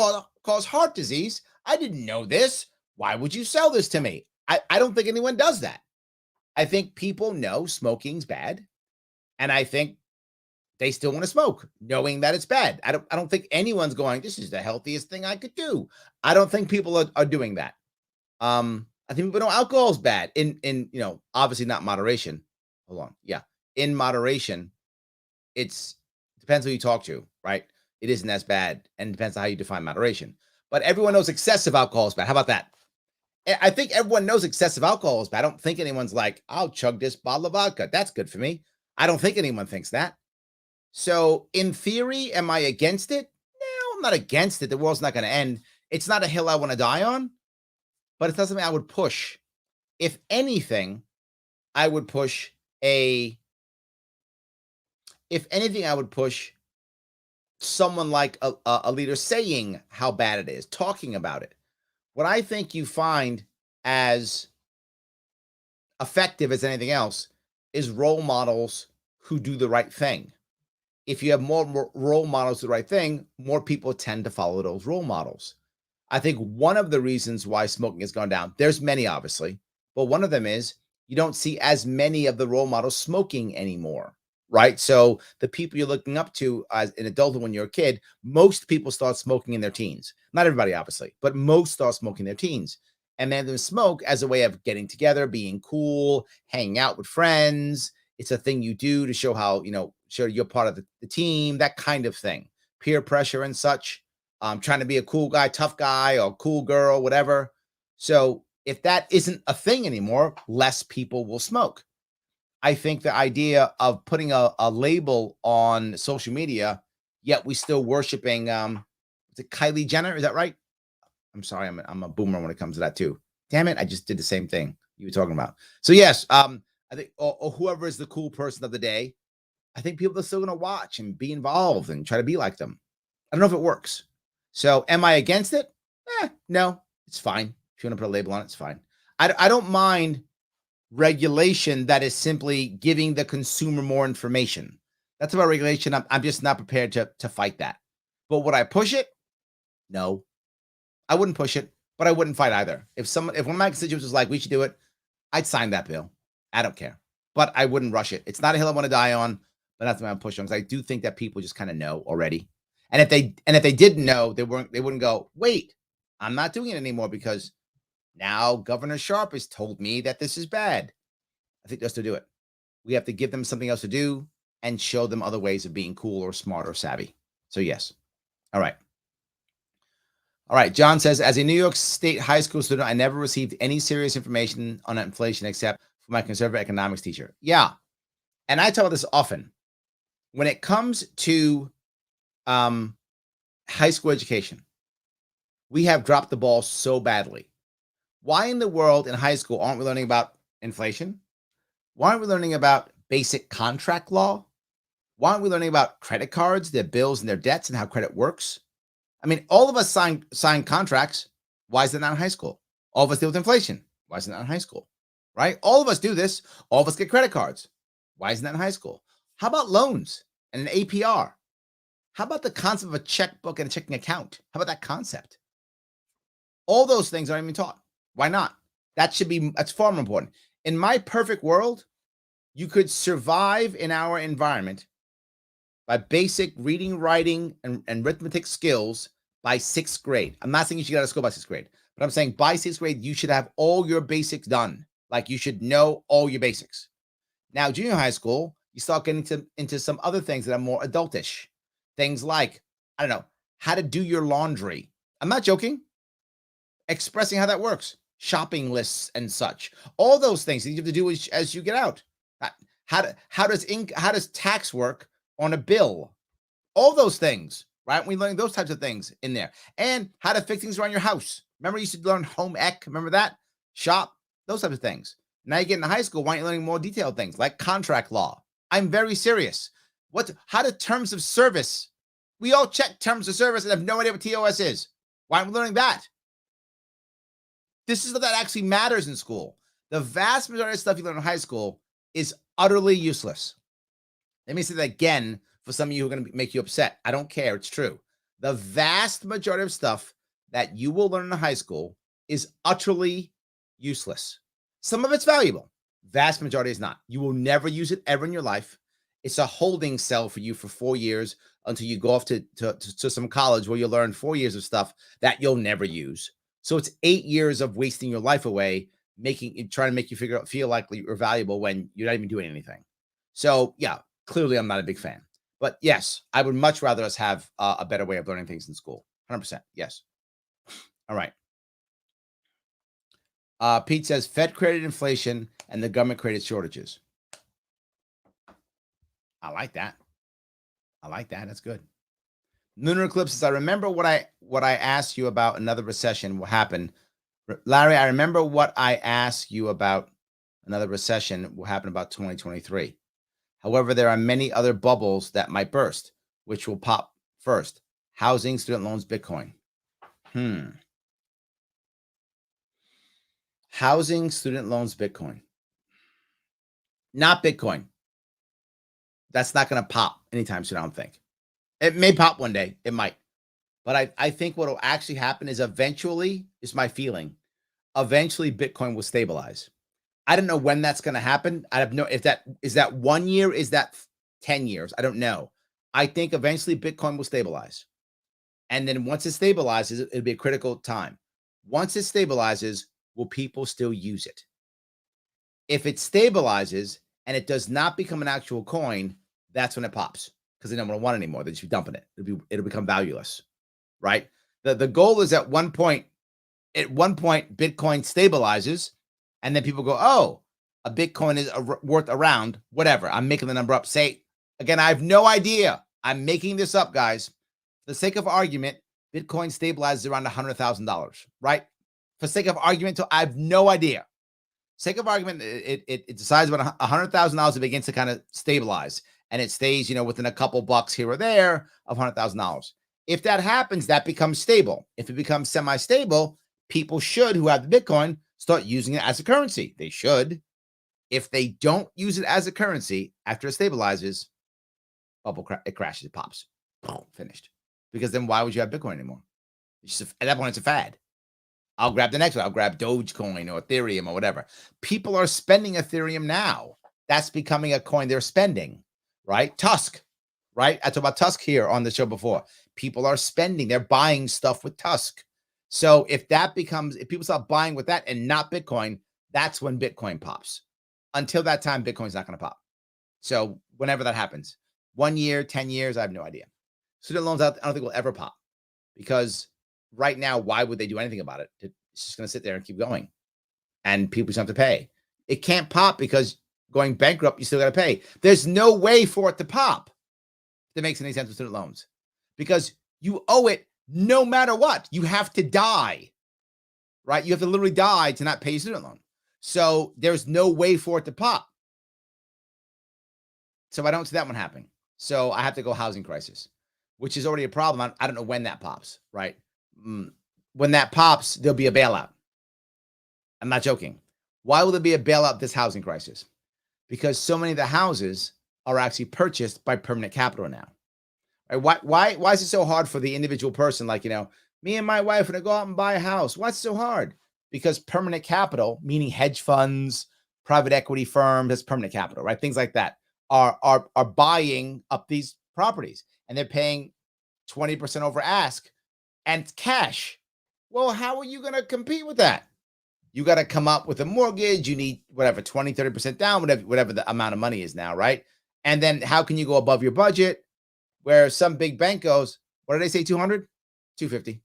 cause heart disease. I didn't know this. Why would you sell this to me? I don't think anyone does that. I think people know smoking's bad. And I think they still want to smoke, knowing that it's bad. I don't think anyone's going, this is the healthiest thing I could do. I don't think people are doing that. I think people know alcohol is bad in obviously not moderation. Hold on. Yeah. In moderation, it's depends who you talk to, right? It isn't as bad and depends on how you define moderation. But everyone knows excessive alcohol is bad. How about that? I think everyone knows excessive alcohol is bad. I don't think anyone's like, I'll chug this bottle of vodka. That's good for me. I don't think anyone thinks that. So in theory, am I against it? No, I'm not against it. The world's not going to end. It's not a hill I want to die on, but it's not something I would push. If anything, I would push someone like a leader saying how bad it is, talking about it. What I think you find as effective as anything else is role models who do the right thing. If you have more role models do the right thing, more people tend to follow those role models. I think one of the reasons why smoking has gone down, there's many obviously, but one of them is you don't see as many of the role models smoking anymore, right? So the people you're looking up to as an adult when you're a kid, most people start smoking in their teens. Not everybody, obviously, but most start smoking in their teens. And then they smoke as a way of getting together, being cool, hanging out with friends. It's a thing you do to show how, show you're part of the team, that kind of thing. Peer pressure and such. Trying to be a cool guy, tough guy, or cool girl, whatever. So if that isn't a thing anymore, less people will smoke. I think the idea of putting a label on social media, yet we still worshiping, is it Kylie Jenner? Is that right? I'm sorry, I'm a boomer when it comes to that too. Damn it, I just did the same thing you were talking about. So yes, I think or whoever is the cool person of the day, I think people are still going to watch and be involved and try to be like them. I don't know if it works. So am I against it? No, it's fine. If you want to put a label on it, it's fine. I don't mind regulation that is simply giving the consumer more information. That's about regulation. I'm just not prepared to fight that. But would I push it? No, I wouldn't push it, but I wouldn't fight either. If one of my constituents was like, we should do it, I'd sign that bill. I don't care, but I wouldn't rush it. It's not a hill I want to die on, but that's what I'm pushing on because I do think that people just kind of know already. And if they didn't know, they wouldn't go, wait, I'm not doing it anymore because now Governor Sharpe has told me that this is bad. I think just to do it. We have to give them something else to do and show them other ways of being cool or smart or savvy. So yes. All right. All right. John says, as a New York State high school student, I never received any serious information on inflation except for my conservative economics teacher. Yeah. And I tell this often. When it comes to high school education, we have dropped the ball so badly. Why in the world in high school aren't we learning about inflation? Why aren't we learning about basic contract law? Why aren't we learning about credit cards, their bills and their debts and how credit works? I mean, all of us sign contracts. Why is it not in high school? All of us deal with inflation. Why is it not in high school? Right? All of us do this. All of us get credit cards. Why isn't that in high school? How about loans and an APR? How about the concept of a checkbook and a checking account? How about that concept? All those things aren't even taught. Why not? That's far more important. In my perfect world, you could survive in our environment by basic reading, writing, and arithmetic skills by 6th grade. I'm not saying you should get out of school by 6th grade, but I'm saying by 6th grade, you should have all your basics done. Like you should know all your basics. Now, junior high school, you start getting into some other things that are more adultish. Things like, I don't know, how to do your laundry. I'm not joking. Expressing how that works. Shopping lists and such. All those things that you have to do as you get out. How does tax work on a bill? All those things, right? We learn those types of things in there. And how to fix things around your house. Remember, you used to learn home ec. Remember that? Shop, those types of things. Now you get into high school, why aren't you learning more detailed things like contract law? I'm very serious. How do terms of service? We all check terms of service and have no idea what TOS is. Why aren't we learning that? This is stuff that actually matters in school. The vast majority of stuff you learn in high school is utterly useless. Let me say that again for some of you who are going to make you upset. I don't care. It's true. The vast majority of stuff that you will learn in high school is utterly useless. Some of it's valuable. Vast majority is not. You will never use it ever in your life. It's a holding cell for you for 4 years until you go off to some college where you'll learn 4 years of stuff that you'll never use. So it's 8 years of wasting your life away, trying to make you feel like you're valuable when you're not even doing anything. So yeah, clearly I'm not a big fan. But yes, I would much rather us have a better way of learning things in school. 100%. Yes. All right. Pete says Fed created inflation and the government created shortages. I like that. That's good. Lunar eclipses. I remember what I asked you about another recession will happen. Larry, I remember what I asked you about another recession will happen about 2023. However, there are many other bubbles that might burst, which will pop first. Housing, student loans, Bitcoin. Housing, student loans, Bitcoin. Not Bitcoin. That's not going to pop anytime soon, I don't think. It may pop one day. It might. But I think what will actually happen is eventually, is my feeling, eventually Bitcoin will stabilize. I don't know when that's going to happen. I have no, if that, is that 1 year? Is that 10 years? I don't know. I think eventually Bitcoin will stabilize. And then once it stabilizes, it'll be a critical time. Once it stabilizes, will people still use it? If it stabilizes and it does not become an actual coin, that's when it pops because they don't want it anymore. They just be dumping it. It'll become valueless, right? The goal is at one point, Bitcoin stabilizes and then people go, oh, a Bitcoin is worth around whatever. I'm making the number up. Say, again, I have no idea. I'm making this up, guys. For the sake of argument, Bitcoin stabilizes around $100,000, right? For sake of argument, I have no idea. Sake of argument, it decides about $100,000. It begins to kind of stabilize, and it stays, within a couple bucks here or there of $100,000. If that happens, that becomes stable. If it becomes semi-stable, people should, who have the Bitcoin, start using it as a currency. They should. If they don't use it as a currency after it stabilizes, it crashes, it pops, finished. Because then why would you have Bitcoin anymore? At that point, it's a fad. I'll grab the next one. I'll grab Dogecoin or Ethereum or whatever. People are spending Ethereum now. That's becoming a coin they're spending, right? Tusk, right? I talked about Tusk here on the show before. People are spending. They're buying stuff with Tusk. So if people start buying with that and not Bitcoin, that's when Bitcoin pops. Until that time, Bitcoin's not going to pop. So whenever that happens, 1 year, 10 years, I have no idea. Student loans, I don't think will ever pop because right now, why would they do anything about it? It's just going to sit there and keep going. And people just have to pay. It can't pop because going bankrupt, you still got to pay. There's no way for it to pop. If that makes any sense with student loans. Because you owe it no matter what. You have to die, right? You have to literally die to not pay your student loan. So there's no way for it to pop. So I don't see that one happening. So I have to go housing crisis, which is already a problem. I don't know when that pops, right? When that pops, there'll be a bailout. I'm not joking. Why will there be a bailout this housing crisis? Because so many of the houses are actually purchased by permanent capital now. Right? Why is it so hard for the individual person? Like, me and my wife are going to go out and buy a house. Why is it so hard? Because permanent capital, meaning hedge funds, private equity firms, that's permanent capital, right? Things like that are buying up these properties and they're paying 20% over ask and cash. Well, how are you going to compete with that? You got to come up with a mortgage. You need whatever, 20, 30% down, whatever the amount of money is now, right? And then how can you go above your budget where some big bank goes, what did they say, 200? 250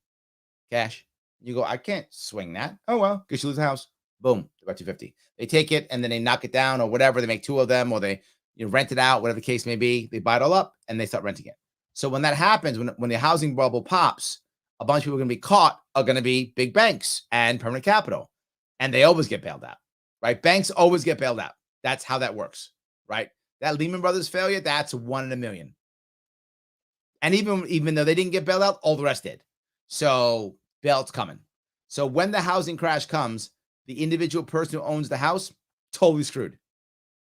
cash. You go, I can't swing that. Oh, well, because you lose the house. Boom, about 250. They take it and then they knock it down or whatever. They make two of them or they rent it out, whatever the case may be. They buy it all up and they start renting it. So when that happens, when the housing bubble pops, a bunch of people are going to be caught are going to be big banks and permanent capital, and they always get bailed out, right? Banks always get bailed out. That's how that works, right? That Lehman Brothers failure, that's 1 in 1,000,000. And even though they didn't get bailed out, all the rest did. So bailout's coming. So when the housing crash comes, the individual person who owns the house, totally screwed.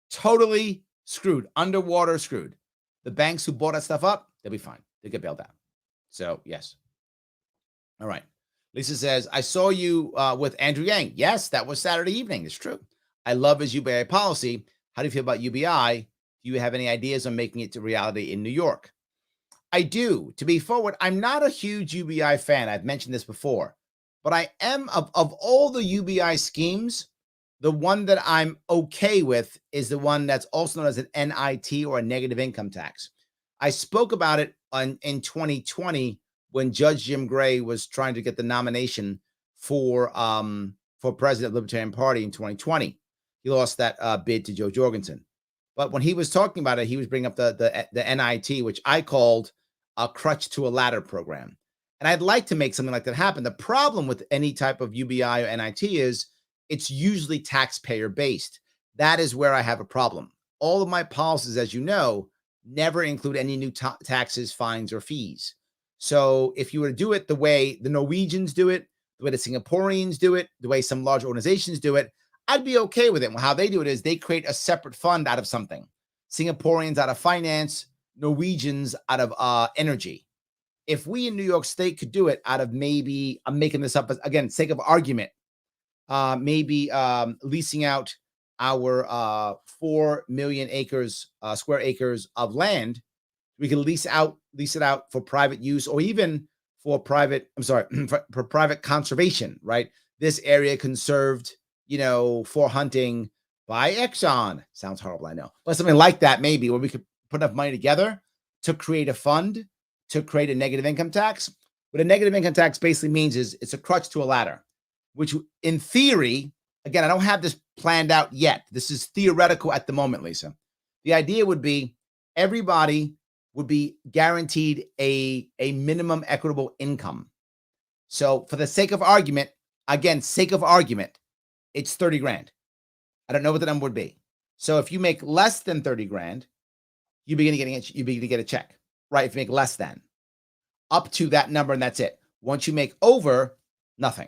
Totally screwed. Underwater screwed. The banks who bought that stuff up, they'll be fine. They'll get bailed out. So, yes. All right. Lisa says, I saw you with Andrew Yang. Yes, that was Saturday evening. It's true. I love his UBI policy. How do you feel about UBI? Do you have any ideas on making it to reality in New York? I do. To be forward, I'm not a huge UBI fan. I've mentioned this before. But I am, of all the UBI schemes, the one that I'm okay with is the one that's also known as an NIT, or a negative income tax. I spoke about it in 2020 when Judge Jim Gray was trying to get the nomination for president of the Libertarian Party in 2020. He lost that bid to Joe Jorgensen. But when he was talking about it, he was bringing up the NIT, which I called a crutch to a ladder program. And I'd like to make something like that happen. The problem with any type of UBI or NIT is it's usually taxpayer based. That is where I have a problem. All of my policies, as you know, never include any new taxes, fines, or fees. So if you were to do it the way the Norwegians do it, the way the Singaporeans do it, the way some large organizations do it, I'd be okay with it. Well, how they do it is they create a separate fund out of something. Singaporeans out of finance, Norwegians out of energy. If we in New York State could do it out of, maybe, I'm making this up, again, sake of argument, maybe leasing out our 4 million square acres of land, we can lease it out for private use, or even for private, for private conservation, right? This area conserved, for hunting by Exxon. Sounds horrible, I know. But something like that, maybe, where we could put enough money together to create a fund to create a negative income tax. What a negative income tax basically means is it's a crutch to a ladder, which in theory, again, I don't have this planned out yet. This is theoretical at the moment, Lisa. The idea would be everybody would be guaranteed a minimum equitable income. So for the sake of argument, it's 30 grand. I don't know what the number would be. So if you make less than 30 grand, you begin to get a check, right? If you make less than, up to that number, and that's it. Once you make over, nothing.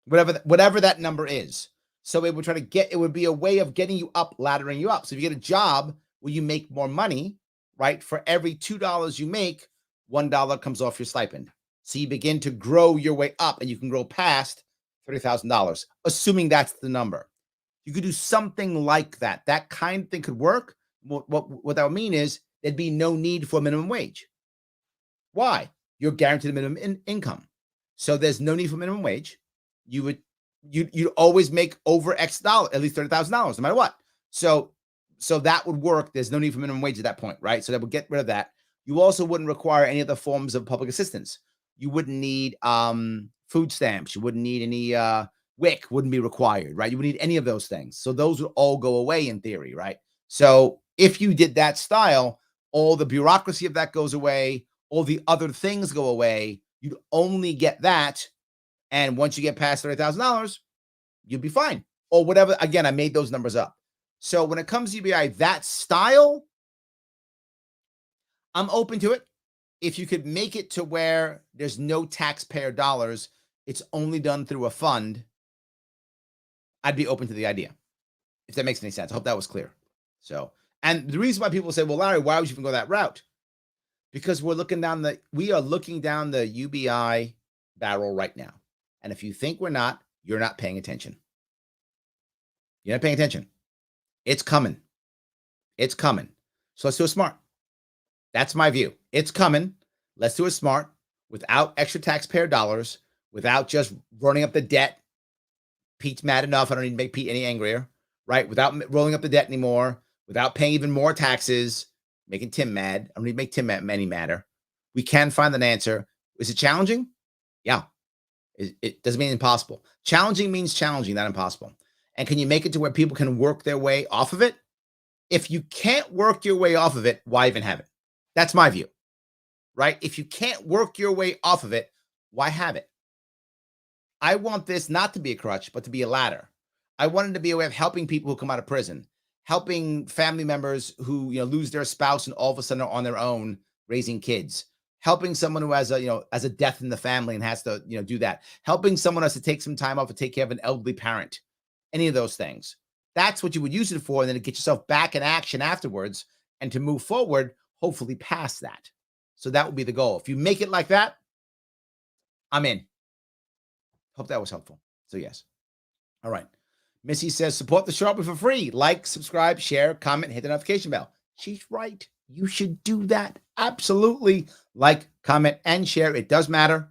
Whatever that number is. So it would be a way of getting you up, laddering you up. So if you get a job where you make more money, right? For every $2 you make, $1 comes off your stipend. So you begin to grow your way up, and you can grow past $30,000, assuming that's the number. You could do something like that. That kind of thing could work. What that would mean is there'd be no need for a minimum wage. Why? You're guaranteed a minimum income. So there's no need for minimum wage. You'd always make over X dollars, at least $30,000, no matter what. So that would work. There's no need for minimum wage at that point, right? So that would get rid of that. You also wouldn't require any other forms of public assistance. You wouldn't need food stamps. You wouldn't need any WIC wouldn't be required, right? You wouldn't need any of those things. So those would all go away in theory, right? So if you did that style, all the bureaucracy of that goes away. All the other things go away. You'd only get that. And once you get past $30,000, you'd be fine. Or whatever. Again, I made those numbers up. So when it comes to UBI, that style, I'm open to it. If you could make it to where there's no taxpayer dollars, it's only done through a fund, I'd be open to the idea. If that makes any sense. I hope that was clear. So, and the reason why people say, well, Larry, why would you even go that route? Because we are looking down the UBI barrel right now. And if you think we're not, you're not paying attention. You're not paying attention. It's coming. It's coming. So let's do it smart. That's my view. It's coming. Let's do it smart, without extra taxpayer dollars, without just running up the debt. Pete's mad enough. I don't need to make Pete any angrier, right? Without rolling up the debt anymore, without paying even more taxes, making Tim mad. I don't need to make Tim any madder. We can find an answer. Is it challenging? Yeah. It doesn't mean impossible. Challenging means challenging, not impossible. And can you make it to where people can work their way off of it? If you can't work your way off of it, why even have it? That's my view. right? If you can't work your way off of it, why have it? I want this not to be a crutch, but to be a ladder. I want it to be a way of helping people who come out of prison, helping family members who lose their spouse and all of a sudden are on their own raising kids, helping someone who has a death in the family and has to do that, helping someone who has to take some time off to take care of an elderly parent, any of those things. That's what you would use it for, and then to get yourself back in action afterwards and to move forward, hopefully past that. So that would be the goal. If you make it like that, I'm in. Hope that was helpful. So yes. All right. Missy says, support the Sharpe for free. Like, subscribe, share, comment, hit the notification bell. She's right. You should do that. Absolutely. Like, comment, and share. It does matter.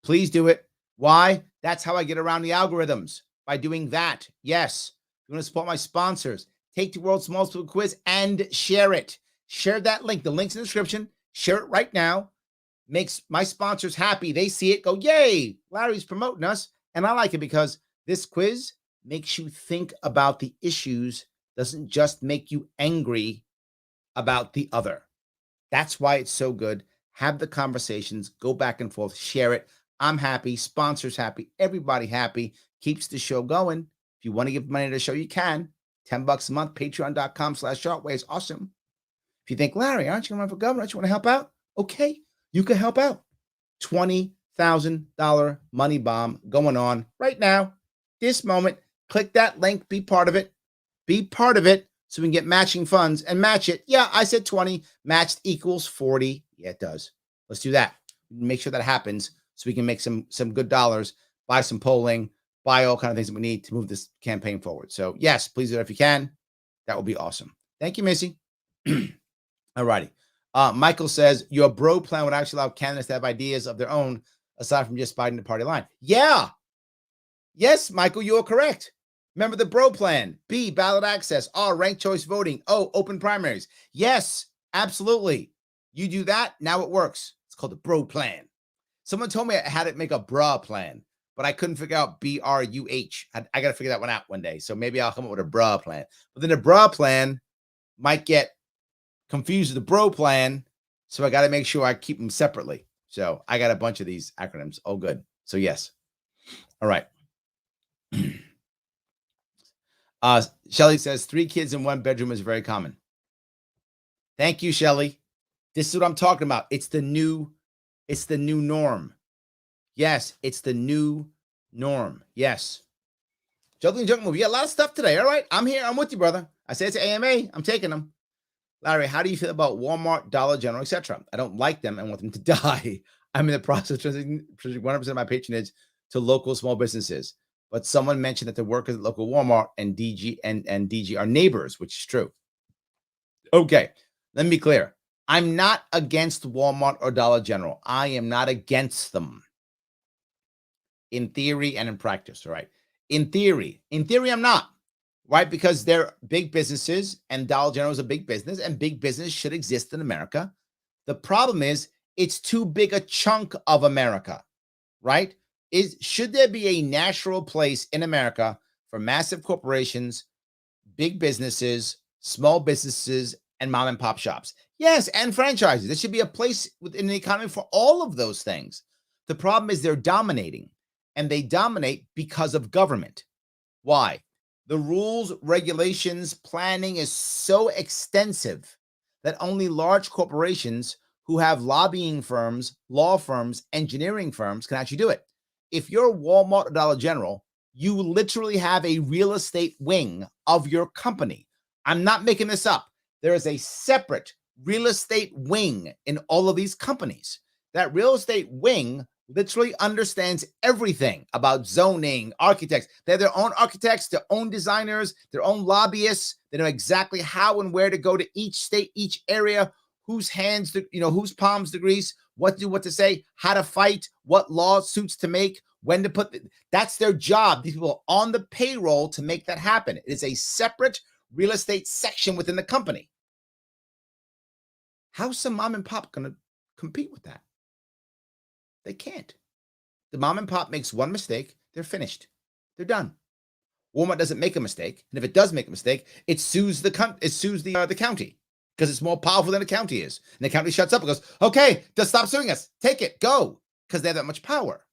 Please do it. Why? That's how I get around the algorithms. By doing that. Yes. You want to support my sponsors. Take the World's Smallest Food Quiz and share it. Share that link. The link's in the description. Share it right now. Makes my sponsors happy. They see it, go, yay, Larry's promoting us. And I like it because this quiz makes you think about the issues, doesn't just make you angry about the other. That's why it's so good. Have the conversations, go back and forth, share it. I'm happy, sponsors happy, everybody happy, keeps the show going. If you want to give money to the show, you can. $10 a month, patreon.com/Sharpeway is awesome. If you think, Larry, aren't you going to run for governor? Don't you want to help out? Okay, you can help out. $20,000 money bomb going on right now. This moment, click that link, be part of it. Be part of it so we can get matching funds and match it. Yeah, I said 20, matched equals 40. Yeah, it does. Let's do that. Make sure that happens so we can make some good dollars, buy some polling, buy all kind of things that we need to move this campaign forward. So yes, please do it if you can. That would be awesome. Thank you, Missy. All righty. Michael says, your bro plan would actually allow candidates to have ideas of their own aside from just fighting the party line. Yeah. Yes, Michael, you are correct. Remember the bro plan. B, ballot access. R, ranked choice voting. O, open primaries. Yes, absolutely. You do that, now it works. It's called the bro plan. Someone told me I had to make a bra plan, but I couldn't figure out BRUH. I got to figure that one out one day. So maybe I'll come up with a bra plan. But then the bra plan might get confused with the bro plan. So I got to make sure I keep them separately. So I got a bunch of these acronyms. Oh, good. So yes. All right. Shelly says 3 kids in 1 bedroom is very common. Thank you, Shelly. This is what I'm talking about. It's the new norm. Yes, it's the new norm. Yes. Juggling junk movie. Yeah, a lot of stuff today. All right. I'm here. I'm with you, brother. I said it's AMA. I'm taking them. Larry, how do you feel about Walmart, Dollar General, etc.? I don't like them and want them to die. I'm in the process of transitioning 100% of my patronage to local small businesses. But someone mentioned that the workers at local Walmart and DG and DG are neighbors, which is true. Okay, let me be clear. I'm not against Walmart or Dollar General. I am not against them. In theory and in practice, all right? In theory, I'm not, right? Because they're big businesses and Dollar General is a big business and big business should exist in America. The problem is it's too big a chunk of America, right? Should there be a natural place in America for massive corporations, big businesses, small businesses, and mom and pop shops? Yes, and franchises. There should be a place within the economy for all of those things. The problem is they're dominating, and they dominate because of government. Why? The rules, regulations, planning is so extensive that only large corporations who have lobbying firms, law firms, engineering firms can actually do it. If you're Walmart or Dollar General, you literally have a real estate wing of your company. I'm not making this up. There is a separate real estate wing in all of these companies. That real estate wing literally understands everything about zoning, architects. They have their own architects, their own designers, their own lobbyists. They know exactly how and where to go to each state, each area, whose hands, whose palms to grease, what to do, what to say, how to fight, what lawsuits to make, when to put. That's their job. These people are on the payroll to make that happen. It is a separate real estate section within the company. How's some mom and pop going to compete with that? They can't. The mom and pop makes one mistake, they're finished. They're done. Walmart doesn't make a mistake, and if it does make a mistake, it sues the county. because it's more powerful than the county is. And the county shuts up and goes, okay, just stop suing us. Take it, go, because they have that much power.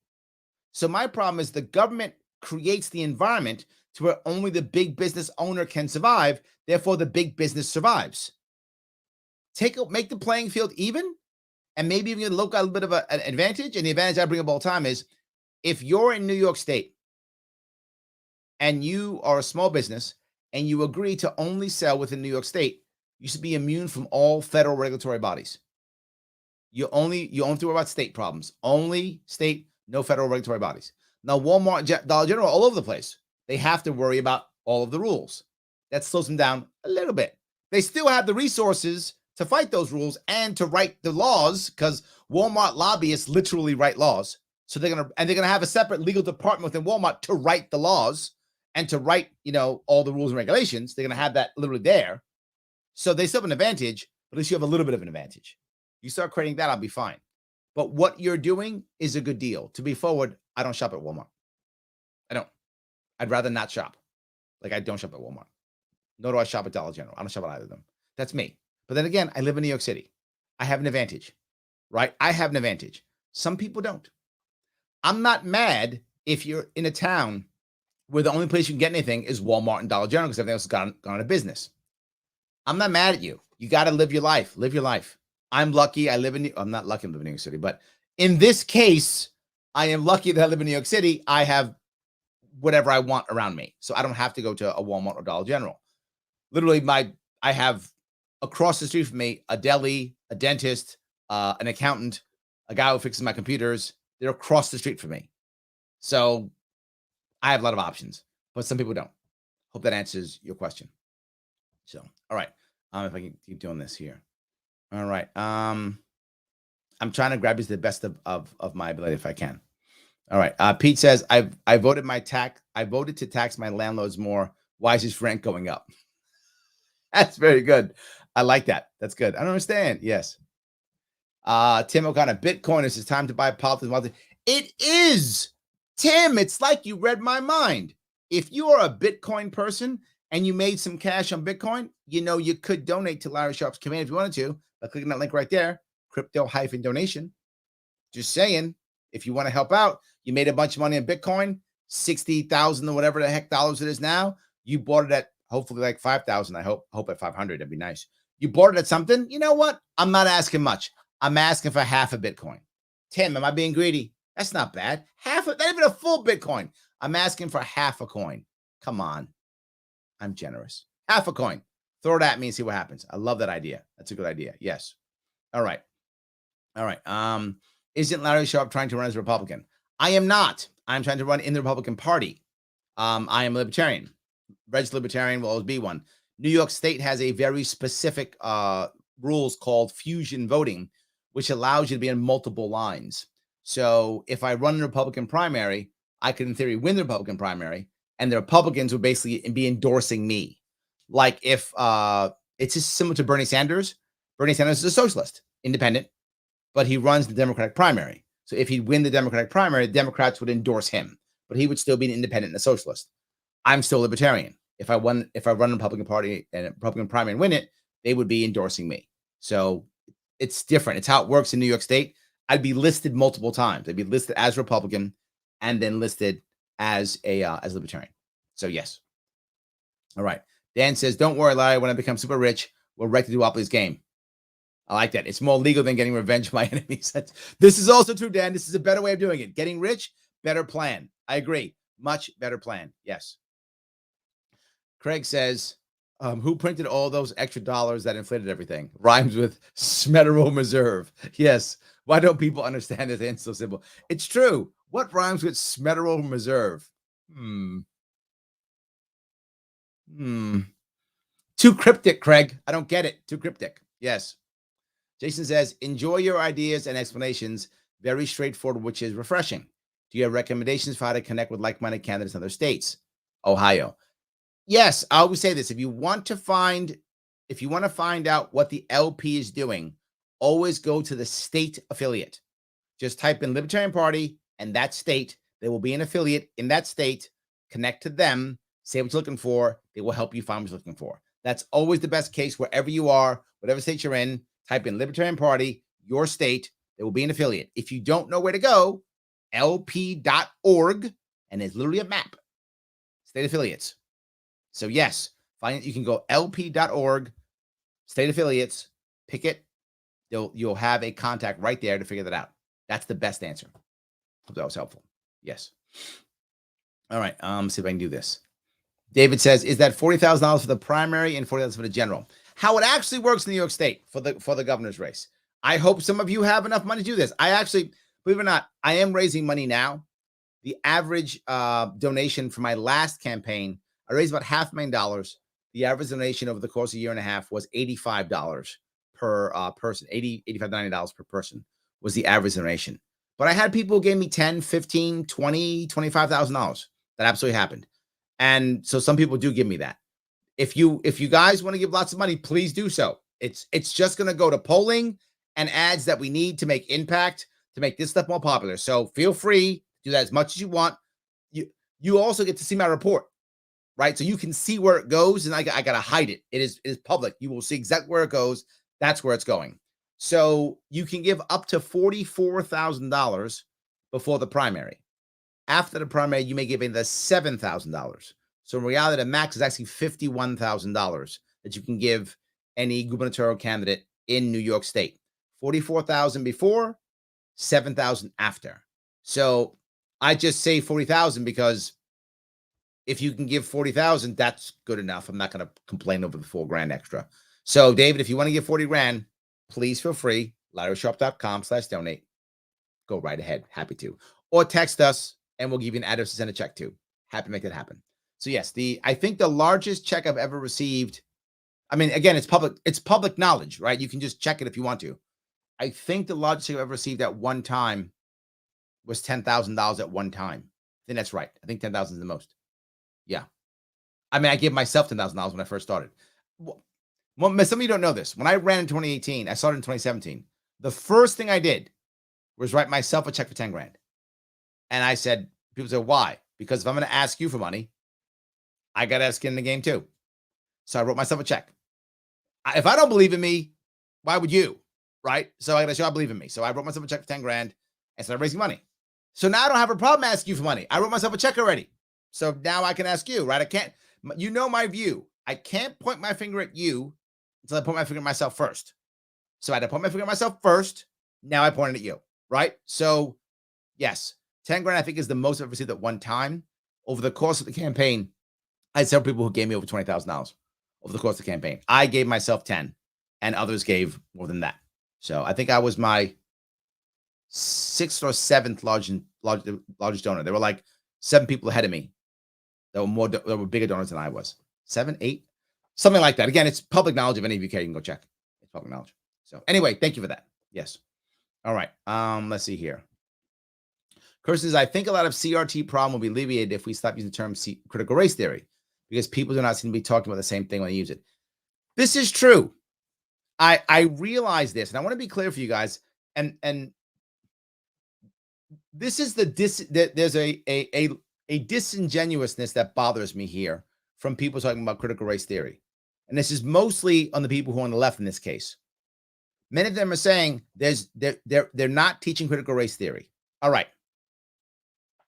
So my problem is the government creates the environment to where only the big business owner can survive. Therefore, the big business survives. Make the playing field even, and maybe even look at a little bit of an advantage. And the advantage I bring up all the time is if you're in New York State and you are a small business and you agree to only sell within New York State, you should be immune from all federal regulatory bodies. You only have to worry about state problems. Only state, no federal regulatory bodies. Now, Walmart, Dollar General, all over the place, they have to worry about all of the rules. That slows them down a little bit. They still have the resources to fight those rules and to write the laws, because Walmart lobbyists literally write laws. So they're gonna have a separate legal department within Walmart to write the laws and to write, all the rules and regulations. They're gonna have that literally there. So they still have an advantage, but at least you have a little bit of an advantage. You start creating that, I'll be fine. But what you're doing is a good deal. To be forward, I don't shop at Walmart. I don't. I'd rather not shop. Like, I don't shop at Walmart. Nor do I shop at Dollar General. I don't shop at either of them. That's me. But then again, I live in New York City. I have an advantage, right? I have an advantage. Some people don't. I'm not mad if you're in a town where the only place you can get anything is Walmart and Dollar General because everything else has gone out of business. I'm not mad at you. You got to live your life. Live your life. I'm lucky. I'm not lucky to live in New York City, but in this case, I am lucky that I live in New York City. I have whatever I want around me. So I don't have to go to a Walmart or Dollar General. Literally, I have across the street from me a deli, a dentist, an accountant, a guy who fixes my computers. They're across the street from me. So I have a lot of options, but some people don't. Hope that answers your question. So, all right. If I can keep doing this here. All right. I'm trying to grab you to the best of my ability if I can. All right. Pete says, I voted to tax my landlords more. Why is his rent going up? That's very good. I like that. That's good. I don't understand. Yes. Tim O'Connor, Bitcoin, it's time to buy politics. It is, Tim. It's like you read my mind. If you are a Bitcoin person and you made some cash on Bitcoin, you could donate to Larry Sharpe's command if you wanted to by clicking that link right there, crypto-donation. Just saying, if you want to help out, you made a bunch of money on Bitcoin, 60,000 or whatever the heck dollars it is now. You bought it at hopefully like 5,000. I hope at 500. That'd be nice. You bought it at something. You know what? I'm not asking much. I'm asking for half a Bitcoin. Tim, am I being greedy? That's not bad. Not even a full Bitcoin. I'm asking for half a coin. Come on. I'm generous. Half a coin. Throw it at me and see what happens. I love that idea. That's a good idea. Yes. All right. Isn't Larry Sharpe trying to run as a Republican? I am not. I'm trying to run in the Republican Party. I am a libertarian. Registered libertarian will always be one. New York State has a very specific rules called fusion voting, which allows you to be in multiple lines. So if I run a Republican primary, I could, in theory, win the Republican primary, and the Republicans would basically be endorsing me. Like if it's just similar to Bernie Sanders. Bernie Sanders is a socialist, independent, but he runs the Democratic primary. So if he'd win the Democratic primary, the Democrats would endorse him, but he would still be an independent and a socialist. I'm still libertarian. If I run the Republican Party and a Republican primary and win it, they would be endorsing me. So it's different. It's how it works in New York State. I'd be listed multiple times. I'd be listed as Republican and then listed as libertarian. So yes. All right. Dan says, don't worry, Larry. When I become super rich, we'll wreck the duopoly's game. I like that. It's more legal than getting revenge on my enemies. This is also true, Dan. This is a better way of doing it. Getting rich, better plan. I agree. Much better plan. Yes. Craig says, who printed all those extra dollars that inflated everything? Rhymes with Smetero Reserve. Yes. Why don't people understand it? It's so simple. It's true. What rhymes with Smetero Reserve? Too cryptic, Craig. I don't get it. Too cryptic. Yes. Jason says, enjoy your ideas and explanations. Very straightforward, which is refreshing. Do you have recommendations for how to connect with like-minded candidates in other states? Ohio. Yes, I always say this. If you want to find out what the LP is doing, always go to the state affiliate. Just type in Libertarian Party and that state. There will be an affiliate in that state. Connect to them. Say what you're looking for. They will help you find what you're looking for. That's always the best case wherever you are, whatever state you're in, type in Libertarian Party, your state. There will be an affiliate. If you don't know where to go, lp.org, and it's literally a map. State affiliates. So yes, you can go lp.org, state affiliates, pick it. You'll have a contact right there to figure that out. That's the best answer. Hope that was helpful. Yes. All right. See if I can do this. David says, is that $40,000 for the primary and $40,000 for the general? How it actually works in New York State for the governor's race. I hope some of you have enough money to do this. I actually, believe it or not, I am raising money now. The average donation for my last campaign, I raised about $500,000. The average donation over the course of a year and a half was $85 per person. $85 to $90 per person was the average donation. But I had people who gave me $10, $15, $20, $25,000. That absolutely happened. And so some people do give me that. If you guys want to give lots of money, please do so. It's just going to go to polling and ads that we need to make impact, to make this stuff more popular. So feel free to do that as much as you want. You also get to see my report, right? So you can see where it goes, and I got to hide it. It is public. You will see exactly where it goes. That's where it's going. So you can give up to $44,000 before the primary. After the primary, you may give in the $7,000. So in reality, the max is actually $51,000 that you can give any gubernatorial candidate in New York State. $44,000 before, $7,000 after. So I just say $40,000 because if you can give $40,000, that's good enough. I'm not going to complain over the $4,000 extra. So David, if you want to give $40,000, please feel free. LarrySharpe.com/donate. Go right ahead. Happy to. Or text us and we'll give you an address to send a check to. Happy to make that happen. So yes, I think the largest check I've ever received, I mean, again, it's public knowledge, right? You can just check it if you want to. I think the largest check I've ever received at one time was $10,000 at one time. I think that's right. I think 10,000 is the most. Yeah. I mean, I gave myself $10,000 when I first started. Well, some of you don't know this. When I ran in 2018, I started in 2017. The first thing I did was write myself a check for $10,000. And I said, people say, why? Because if I'm going to ask you for money, I got to have skin in the game too. So I wrote myself a check. If I don't believe in me, why would you? Right? So I got to show I believe in me. So I wrote myself a check for $10,000 and started raising money. So now I don't have a problem asking you for money. I wrote myself a check already. So now I can ask you, right? I can't, you know my view. I can't point my finger at you until I point my finger at myself first. So I had to point my finger at myself first. Now I pointed at you, right? So yes, $10,000 I think is the most I've received at one time. Over the course of the campaign, I had several people who gave me over $20,000 over the course of the campaign. I gave myself 10 and others gave more than that. So I think I was my 6th or 7th largest donor. There were like 7 people ahead of me that were bigger donors than I was. 7, 8, something like that. Again, it's public knowledge. If any of you care, you can go check. It's public knowledge. So anyway, thank you for that. Yes. All right. Let's see here. Kirsten says, I think a lot of CRT problem will be alleviated if we stop using the term critical race theory, because people do not seem to be talking about the same thing when they use it. This is true. I realize this, and I want to be clear for you guys. And this is there's a disingenuousness that bothers me here from people talking about critical race theory. And this is mostly on the people who are on the left in this case. Many of them are saying they're not teaching critical race theory. All right.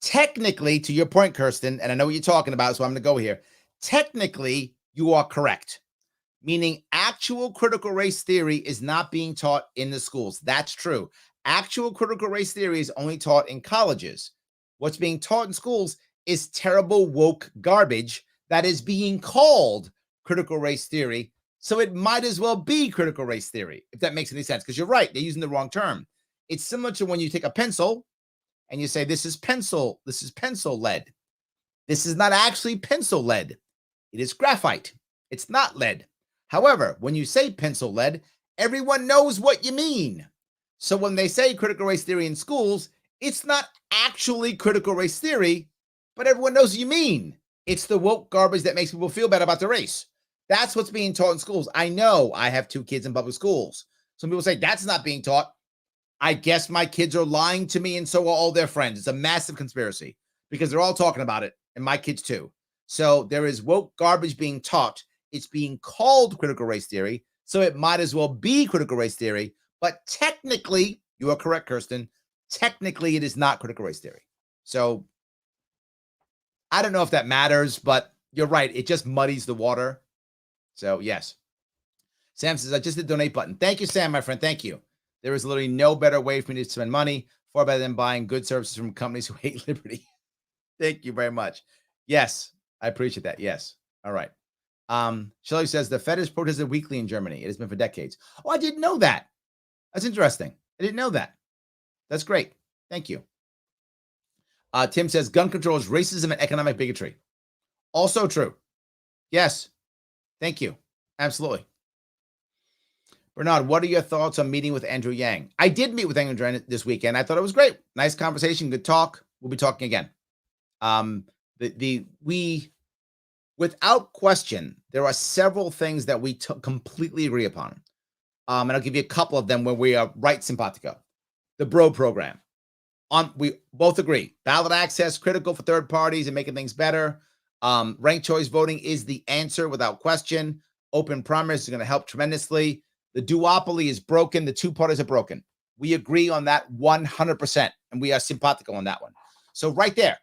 Technically, to your point, Kirsten, and I know what you're talking about, so I'm going to go here. Technically, you are correct, meaning actual critical race theory is not being taught in the schools. That's true. Actual critical race theory is only taught in colleges. What's being taught in schools is terrible woke garbage that is being called critical race theory. So it might as well be critical race theory, if that makes any sense, because you're right. They're using the wrong term. It's similar to when you take a pencil and you say, this is pencil lead. This is not actually pencil lead. It is graphite. It's not lead. However, when you say pencil lead, everyone knows what you mean. So when they say critical race theory in schools, it's not actually critical race theory, but everyone knows what you mean. It's the woke garbage that makes people feel bad about the race. That's what's being taught in schools. I know I have 2 kids in public schools. Some people say that's not being taught. I guess my kids are lying to me, and so are all their friends. It's a massive conspiracy because they're all talking about it, and my kids too. So there is woke garbage being taught. It's being called critical race theory. So it might as well be critical race theory. But technically, you are correct, Kirsten. Technically, it is not critical race theory. So I don't know if that matters, but you're right. It just muddies the water. So yes. Sam says, I just hit the donate button. Thank you, Sam, my friend. Thank you. There is literally no better way for me to spend money, far better than buying good services from companies who hate liberty. Thank you very much. Yes, I appreciate that. Yes. All right. Shelley says the Fed has protested weekly in Germany. It has been for decades. Oh, I didn't know that. That's interesting. I didn't know that. That's great. Thank you. Tim says gun control is racism and economic bigotry. Also true. Yes. Thank you. Absolutely. Bernard, what are your thoughts on meeting with Andrew Yang? I did meet with Andrew Yang this weekend. I thought it was great. Nice conversation. Good talk. We'll be talking again. Without question, there are several things that we completely agree upon. And I'll give you a couple of them where we are right simpatico. The Bro program. We both agree. Ballot access, critical for third parties and making things better. Ranked choice voting is the answer without question. Open primaries is going to help tremendously. The duopoly is broken. The two parties are broken. We agree on that 100%, and we are simpatico on that one. So right there,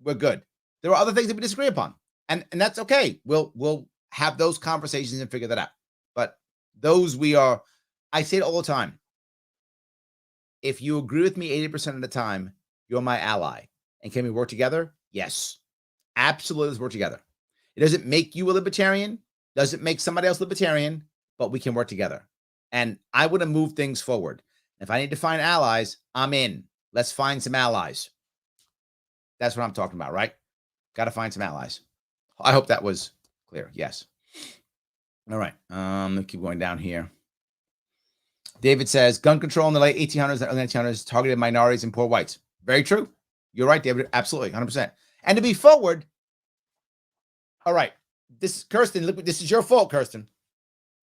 we're good. There are other things that we disagree upon, and that's okay. We'll have those conversations and figure that out. But those I say it all the time. If you agree with me 80% of the time, you're my ally. And can we work together? Yes. Absolutely, let's work together. It doesn't make you a libertarian, doesn't make somebody else libertarian, but we can work together. And I want to move things forward. If I need to find allies, I'm in. Let's find some allies. That's what I'm talking about, right? Got to find some allies. I hope that was clear. Yes. All right. Let me keep going down here. David says, gun control in the late 1800s and early 1900s targeted minorities and poor whites. Very true. You're right, David. Absolutely. 100%. And to be forward, all right, Kirsten, look, this is your fault, Kirsten.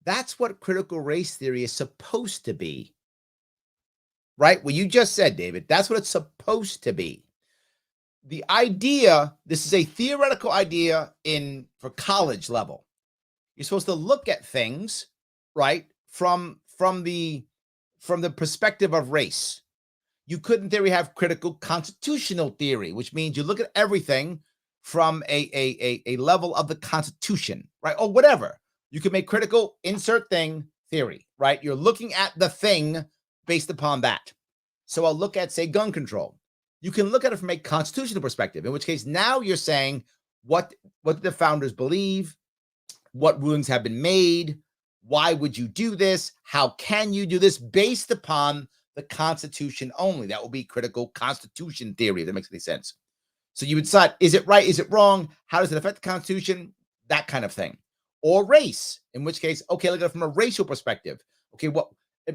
That's what critical race theory is supposed to be. Right? What you just said, David, that's what it's supposed to be. The idea, this is a theoretical idea for college level. You're supposed to look at things, right, from the perspective of race. You could, in theory, have critical constitutional theory, which means you look at everything from a level of the Constitution, right? Or whatever. You can make critical insert thing theory, right? You're looking at the thing based upon that. So I'll look at, say, gun control. You can look at it from a constitutional perspective, in which case now you're saying what the founders believe, what rulings have been made, why would you do this, how can you do this based upon the Constitution only. That will be critical constitution theory, if that makes any sense. So you would decide, is it right, is it wrong, how does it affect the Constitution, that kind of thing. Or race, in which case, okay, look at it from a racial perspective. Okay, what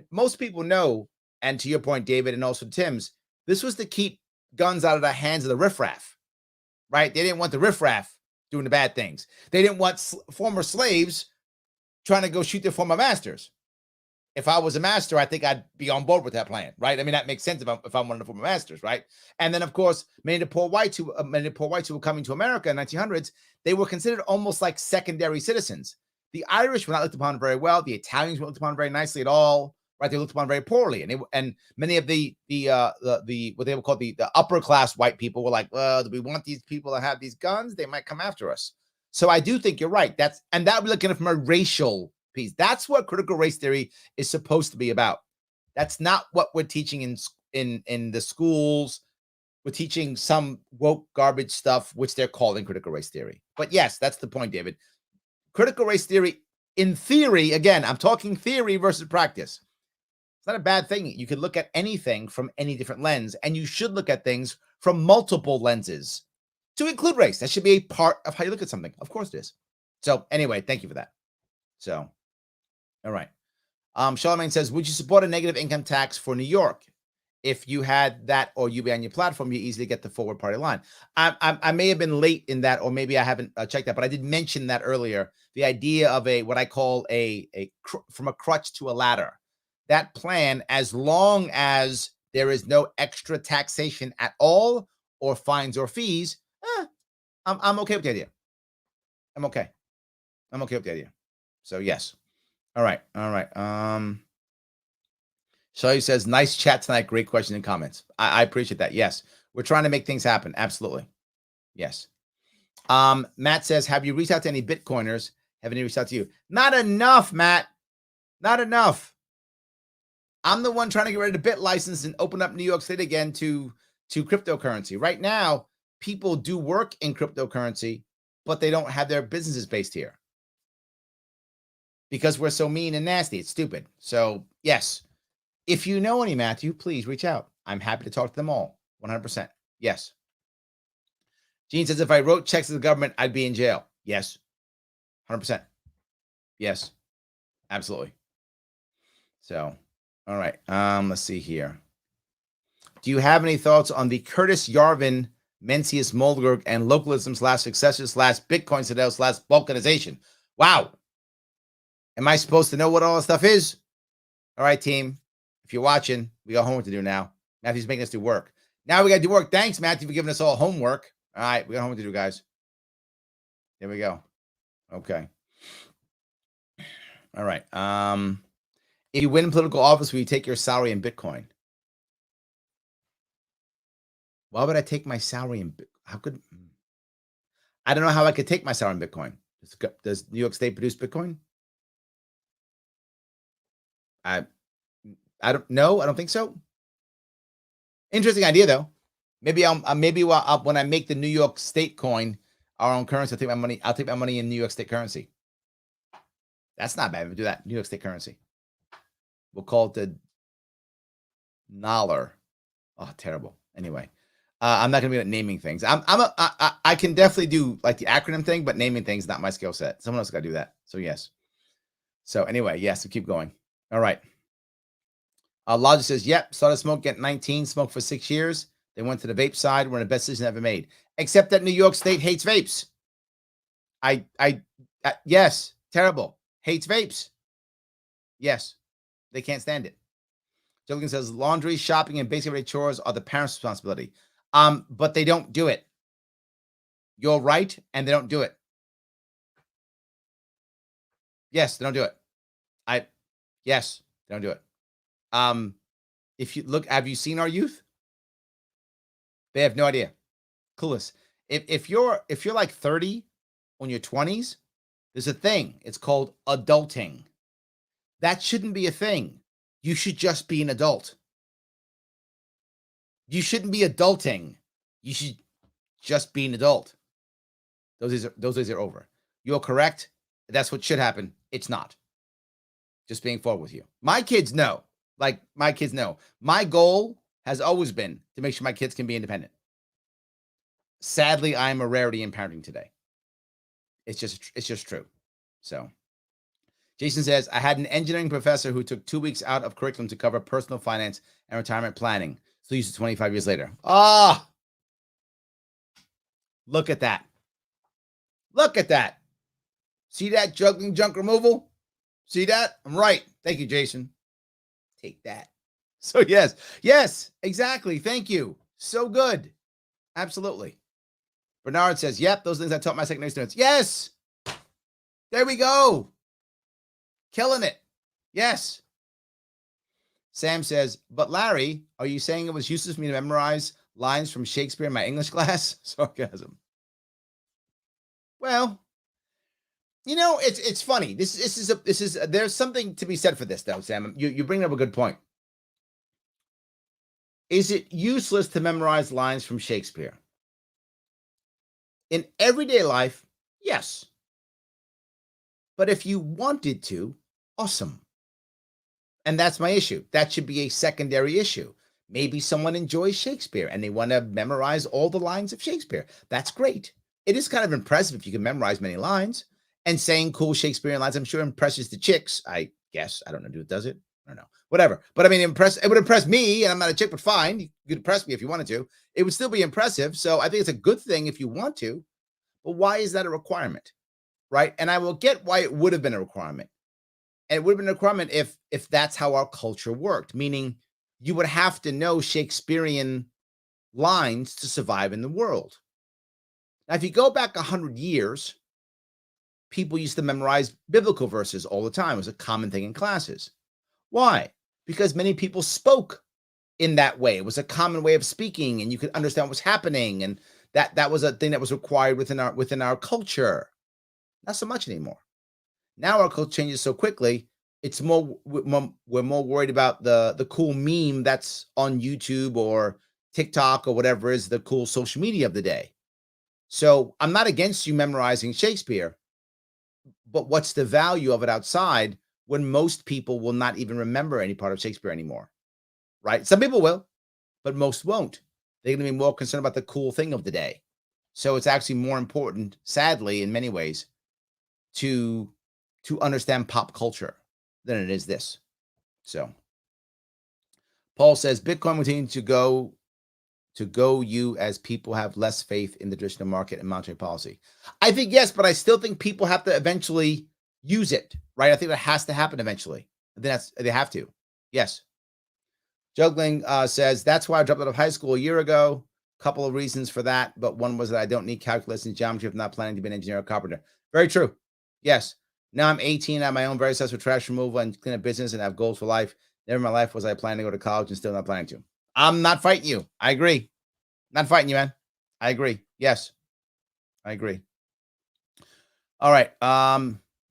most people know, and to your point, David, and also Tim's, this was to keep guns out of the hands of the riffraff, right? They didn't want the riffraff doing the bad things. They didn't want former slaves trying to go shoot their former masters. If I was a master, I think I'd be on board with that plan, right? I mean, that makes sense if I'm one of the former masters, right? And then, of course, many of the poor whites who were coming to America in the 1900s, they were considered almost like secondary citizens. The Irish were not looked upon very well. The Italians were looked upon very nicely at all, right? They were looked upon very poorly, and many of the what they would call the upper class white people were like, well, do we want these people to have these guns? They might come after us. So I do think you're right. That would be looking at it from a racial piece. That's what critical race theory is supposed to be about. That's not what we're teaching in the schools. We're teaching some woke garbage stuff, which they're calling critical race theory. But yes, that's the point, David. Critical race theory, in theory, again, I'm talking theory versus practice. It's not a bad thing. You can look at anything from any different lens, and you should look at things from multiple lenses to include race. That should be a part of how you look at something. Of course it is. So anyway, thank you for that. So, all right. Charlemagne says, would you support a negative income tax for New York? If you had that or you be on your platform, you easily get the forward party line. I may have been late in that, or maybe I haven't checked that, but I did mention that earlier. The idea of what I call from a crutch to a ladder. That plan, as long as there is no extra taxation at all, or fines or fees, I'm okay with the idea. I'm okay with the idea. So yes. All right. All right. Shelly says, nice chat tonight. Great question and comments. I appreciate that. Yes. We're trying to make things happen. Absolutely. Yes. Matt says, have you reached out to any Bitcoiners? Have any reached out to you? Not enough, Matt. Not enough. I'm the one trying to get rid of the Bit license and open up New York State again to cryptocurrency. Right now, people do work in cryptocurrency, but they don't have their businesses based here because we're so mean and nasty. It's stupid. So yes, if you know any, Matthew, please reach out. I'm happy to talk to them all. 100%. Yes. Gene says, if I wrote checks to the government, I'd be in jail. Yes. 100%. Yes. Absolutely. So, all right. Let's see here. Do you have any thoughts on the Curtis Yarvin, Mencius Moldberg, and localism / successor / Bitcoin citadel / balkanization? Wow. Am I supposed to know what all this stuff is? All right, team. If you're watching, we got homework to do now. Matthew's making us do work. Now we got to do work. Thanks, Matthew, for giving us all homework. All right, we got homework to do, guys. There we go. Okay. All right. If you win political office, will you take your salary in Bitcoin? Why would I take my salary in Bitcoin? How could I don't know how I could take my salary in Bitcoin. Does New York State produce Bitcoin? I don't know. I don't think so. Interesting idea, though. Maybe when I make the New York State coin our own currency, I'll take my money in New York State currency. That's not bad. We'll do that. New York State currency. We'll call it the Nollar. Oh, terrible. Anyway, I'm not gonna be naming things. I can definitely do like the acronym thing, but naming things not my skill set. Someone else got to do that. So yes. So anyway, yes, we'll keep going. All right. Logic says, yep, started smoke at 19, smoked for 6 years. They went to the vape side. We're in the best decision ever made. Except that New York State hates vapes. Yes, terrible. Hates vapes. Yes, they can't stand it. Jilligan says, laundry, shopping, and basic everyday chores are the parents' responsibility. But they don't do it. You're right, and they don't do it. Yes, they don't do it. Yes, they don't do it. If you look, have you seen our youth? They have no idea. Clueless. If you're like 30 on your 20s, there's a thing. It's called adulting. That shouldn't be a thing. You should just be an adult. You shouldn't be adulting. You should just be an adult. Those days are over. You're correct. That's what should happen. It's not. Just being forward with you. My kids know. My kids know. My goal has always been to make sure my kids can be independent. Sadly, I am a rarity in parenting today. It's just true. So, Jason says, I had an engineering professor who took 2 weeks out of curriculum to cover personal finance and retirement planning. So used it 25 years later. Ah, look at that. Look at that. See that juggling junk removal? See that? I'm right. Thank you, Jason. Take that. So yes, exactly. Thank you. So good. Absolutely. Bernard says, yep, those things I taught my secondary students. Yes. There we go. Killing it. Yes. Sam says, but Larry, are you saying it was useless for me to memorize lines from Shakespeare in my English class? Sarcasm. Well, it's funny. There's something to be said for this, though, Sam. You bring up a good point. Is it useless to memorize lines from Shakespeare? In everyday life, yes. But if you wanted to, awesome. And that's my issue. That should be a secondary issue. Maybe someone enjoys Shakespeare and they want to memorize all the lines of Shakespeare. That's great. It is kind of impressive if you can memorize many lines. And saying cool Shakespearean lines, I'm sure impresses the chicks. I guess. I don't know. Does it? I don't know. Whatever. But I mean, it would impress me, and I'm not a chick, but fine. You could impress me if you wanted to. It would still be impressive. So I think it's a good thing if you want to. But why is that a requirement? Right? And I will get why it would have been a requirement. And it would have been a requirement if that's how our culture worked, meaning you would have to know Shakespearean lines to survive in the world. Now, if you go back 100 years, people used to memorize biblical verses all the time. It was a common thing in classes. Why? Because many people spoke in that way. It was a common way of speaking, and you could understand what was happening, and that was a thing that was required within our culture. Not so much anymore. Now our culture changes so quickly. It's we're more worried about the cool meme that's on YouTube or TikTok or whatever is the cool social media of the day. So I'm not against you memorizing Shakespeare, but what's the value of it outside when most people will not even remember any part of Shakespeare anymore, right? Some people will, but most won't. They're going to be more concerned about the cool thing of the day. So it's actually more important, sadly, in many ways, to understand pop culture than it is this. So Paul says Bitcoin will continue to go you as people have less faith in the traditional market and monetary policy. I think yes, but I still think people have to eventually use it, right? I think that has to happen eventually. They have to. Yes. Juggling says that's why I dropped out of high school a year ago. Couple of reasons for that, but one was that I don't need calculus and geometry if I'm not planning to be an engineer or carpenter. Very true. Yes. Now I'm 18. I have my own very successful trash removal and clean up business and have goals for life. Never in my life was I planning to go to college and still not planning to. I'm not fighting you. I agree. Not fighting you, man. I agree. Yes. I agree. All right.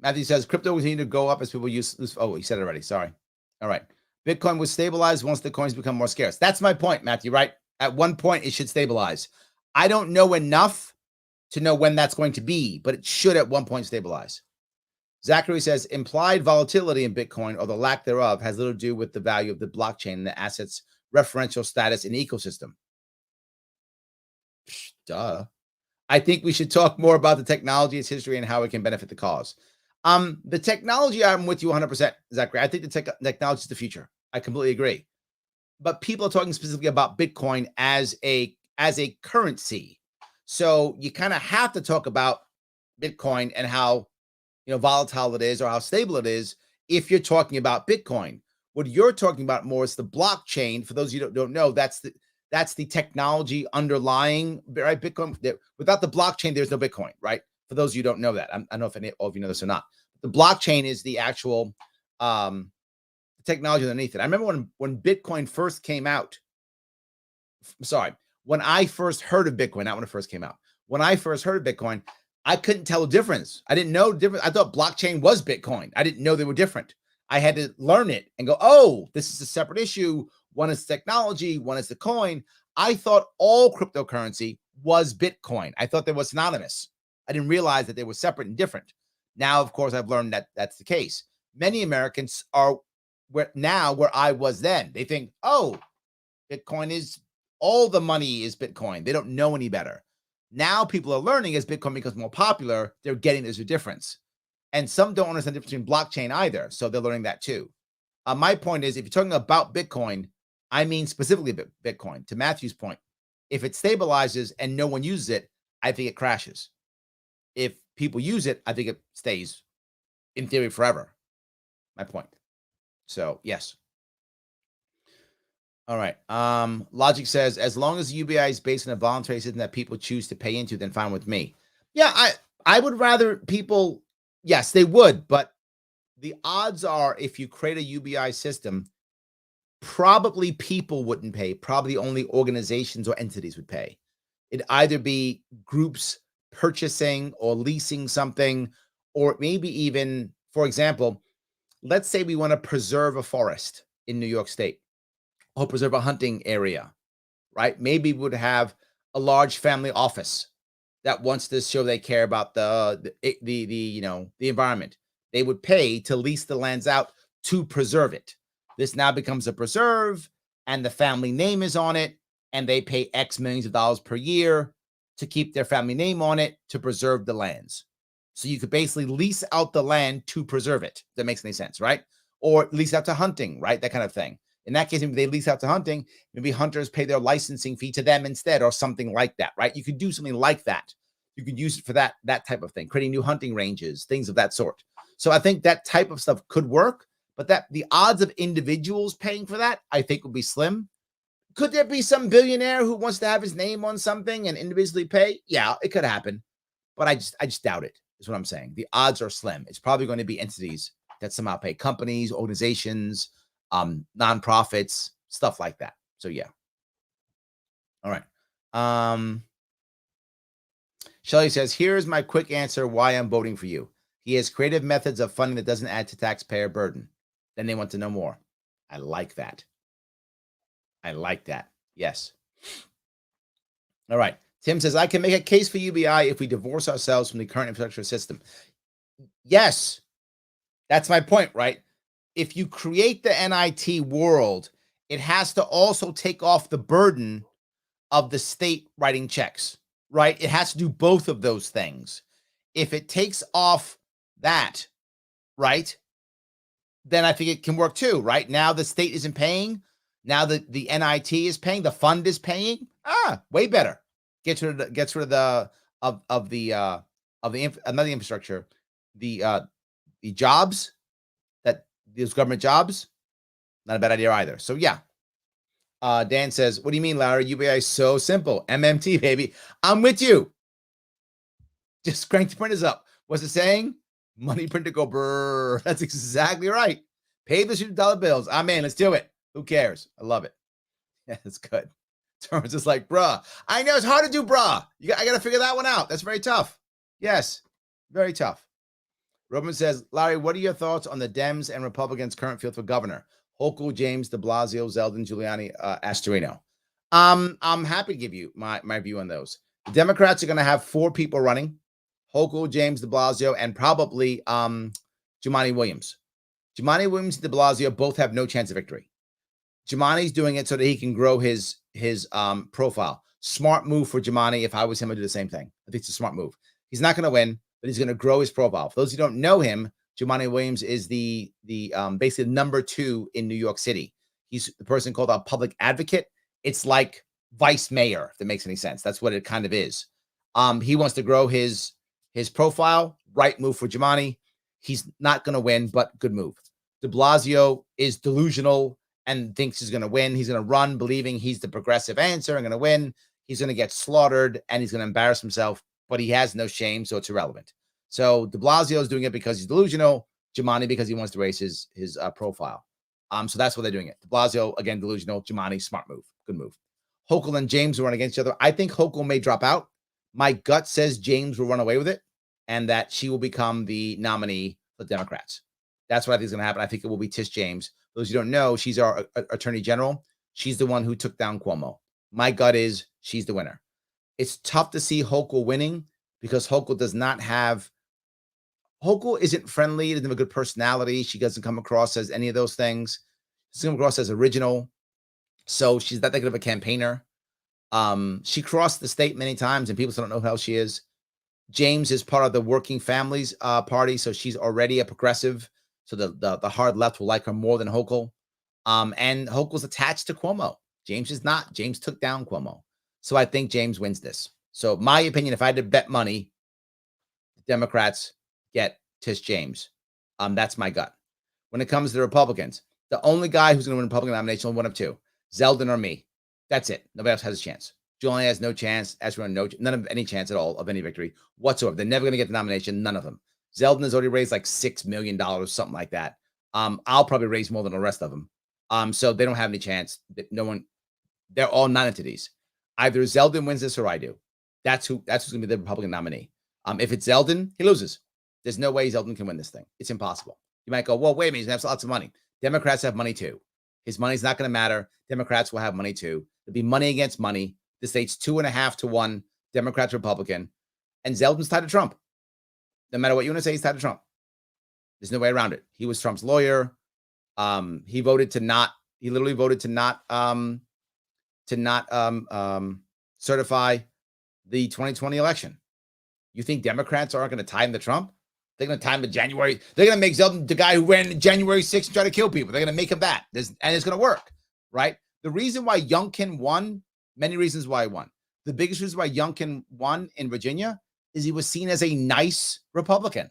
Matthew says crypto will continue to go up as people use this. Oh, he said it already. Sorry. All right. Bitcoin will stabilize once the coins become more scarce. That's my point, Matthew, right? At one point, it should stabilize. I don't know enough to know when that's going to be, but it should at one point stabilize. Zachary says implied volatility in Bitcoin or the lack thereof has little to do with the value of the blockchain and the asset's referential status in the ecosystem. Duh. I think we should talk more about the technology, its history, and how it can benefit the cause. The technology, I'm with you 100%, Zachary. I think the technology is the future. I completely agree. But people are talking specifically about Bitcoin as a currency. So you kind of have to talk about Bitcoin and how volatile it is or how stable it is if you're talking about Bitcoin. What you're talking about more is the blockchain. For those of you who don't know, that's the technology underlying, right? Bitcoin. Without the blockchain, there's no Bitcoin, right? For those of you who don't know that, I don't know if any of you know this or not. The blockchain is the actual technology underneath it. I remember when Bitcoin first came out. Sorry, when I first heard of Bitcoin, not when it first came out. When I first heard of Bitcoin, I couldn't tell the difference. I didn't know the difference. I thought blockchain was Bitcoin. I didn't know they were different. I had to learn it and go, oh, this is a separate issue. One is technology, one is the coin. I thought all cryptocurrency was Bitcoin. I thought they were synonymous. I didn't realize that they were separate and different. Now, of course, I've learned that that's the case. Many Americans are where I was then. They think, oh, Bitcoin is all the money is Bitcoin. They don't know any better. Now people are learning as Bitcoin becomes more popular, they're getting there's a difference. And some don't understand the difference between blockchain either. So they're learning that too. My point is, if you're talking about Bitcoin, I mean specifically Bitcoin. To Matthew's point, if it stabilizes and no one uses it, I think it crashes. If people use it, I think it stays in theory forever. My point. So yes. All right. Logic says, as long as UBI is based on a voluntary system that people choose to pay into, then fine with me. Yeah, I would rather people, yes, they would, but the odds are if you create a UBI system, probably people wouldn't pay. Probably only organizations or entities would pay. It'd either be groups purchasing or leasing something, or maybe even, for example, let's say we want to preserve a forest in New York State or preserve a hunting area, right? Maybe we would have a large family office that wants to show they care about the environment. They would pay to lease the lands out to preserve it. This now becomes a preserve, and the family name is on it, and they pay X millions of dollars per year to keep their family name on it to preserve the lands. So you could basically lease out the land to preserve it. If that makes any sense, right? Or lease out to hunting, right? That kind of thing. In that case, maybe they lease out to hunting. Maybe hunters pay their licensing fee to them instead, or something like that, right? You could do something like that. You could use it for that type of thing, creating new hunting ranges, things of that sort. So I think that type of stuff could work, but that the odds of individuals paying for that, I think, would be slim. Could there be some billionaire who wants to have his name on something and individually pay? Yeah, it could happen, but I just doubt it. is what I'm saying. The odds are slim. It's probably going to be entities that somehow pay, companies, organizations, nonprofits, stuff like that. So yeah. All right. Shelly says, here's my quick answer why I'm voting for you. He has creative methods of funding that doesn't add to taxpayer burden. Then they want to know more. I like that. I like that. Yes. All right. Tim says, I can make a case for UBI if we divorce ourselves from the current infrastructure system. Yes. That's my point, right? If you create the NIT world, it has to also take off the burden of the state writing checks, right? It has to do both of those things. If it takes off that, right, then I think it can work too, right? Now the state isn't paying. Now the NIT is paying. The fund is paying. Way better. Gets rid of the infrastructure, the jobs, that those government jobs. Not a bad idea either. So yeah. Dan says, what do you mean, Larry? UBI is so simple. MMT, baby. I'm with you. Just crank the printers up. What's it saying? Money printer go brrr. That's exactly right. Pay the $2 bills. I'm in. Let's do it. Who cares? I love it. Yeah, it's good. Terms is like, bruh. I know it's hard to do, bruh. I got to figure that one out. That's very tough. Yes, very tough. Robin says, Larry, what are your thoughts on the Dems and Republicans' current field for governor? Hochul, James, de Blasio, Zeldin, Giuliani, Astorino. I'm happy to give you my view on those. The Democrats are going to have 4 people running: Hochul, James, de Blasio, and probably Jumaane Williams. Jumaane Williams and de Blasio both have no chance of victory. Jumane's doing it so that he can grow his profile. Smart move for Jumaane. If I was him, I'd do the same thing. I think it's a smart move. He's not going to win, but he's going to grow his profile. For those who don't know him, Jumaane Williams is the basically number 2 in New York City. He's the person called a public advocate. It's like vice mayor, if that makes any sense. That's what it kind of is. He wants to grow his profile. Right move for Jumaane. He's not going to win, but good move. De Blasio is delusional and thinks he's going to win. He's going to run believing he's the progressive answer and going to win. He's going to get slaughtered and he's going to embarrass himself, but he has no shame, so it's irrelevant. So de Blasio is doing it because he's delusional. Jumaane because he wants to raise his profile. So that's why they're doing it. De Blasio, again, delusional. Jumaane, smart move. Good move. Hochul and James will run against each other. I think Hochul may drop out. My gut says James will run away with it and that she will become the nominee for the Democrats. That's what I think is going to happen. I think it will be Tish James. Those who don't know, she's our attorney general. She's the one who took down Cuomo. My gut is she's the winner. It's tough to see Hochul winning because Hochul isn't friendly, doesn't have a good personality. She doesn't come across as any of those things. She doesn't come across as original. So she's not that good of a campaigner. She crossed the state many times and people still don't know who else she is. James is part of the Working Families Party, so she's already a progressive. So the hard left will like her more than Hochul. And Hochul's attached to Cuomo. James is not. James took down Cuomo. So I think James wins this. So my opinion, if I had to bet money, the Democrats get Tish James. That's my gut. When it comes to the Republicans, the only guy who's going to win a Republican nomination is one of 2, Zeldin or me. That's it. Nobody else has a chance. Giuliani has no chance. Astorino, none of any chance at all of any victory whatsoever. They're never going to get the nomination. None of them. Zeldin has already raised like $6 million, something like that. I'll probably raise more than the rest of them. So they don't have any chance. No one. They're all non-entities. Either Zeldin wins this or I do. That's who's going to be the Republican nominee. If it's Zeldin, he loses. There's no way Zeldin can win this thing. It's impossible. You might go, well, wait a minute. He's going to have lots of money. Democrats have money too. His money's not going to matter. Democrats will have money too. There'll be money against money. The state's 2.5 to 1, Democrats, Republican. And Zeldin's tied to Trump. No matter what you want to say, he's tied to Trump. There's no way around it. He was Trump's lawyer. He literally voted to not certify the 2020 election. You think Democrats aren't going to tie him to Trump? They're going to tie him to January. They're going to make Zeldin the guy who ran January 6th and try to kill people. They're going to make him that. And it's going to work, right? The reason why Youngkin won, many reasons why he won. The biggest reason why Youngkin won in Virginia is he was seen as a nice Republican.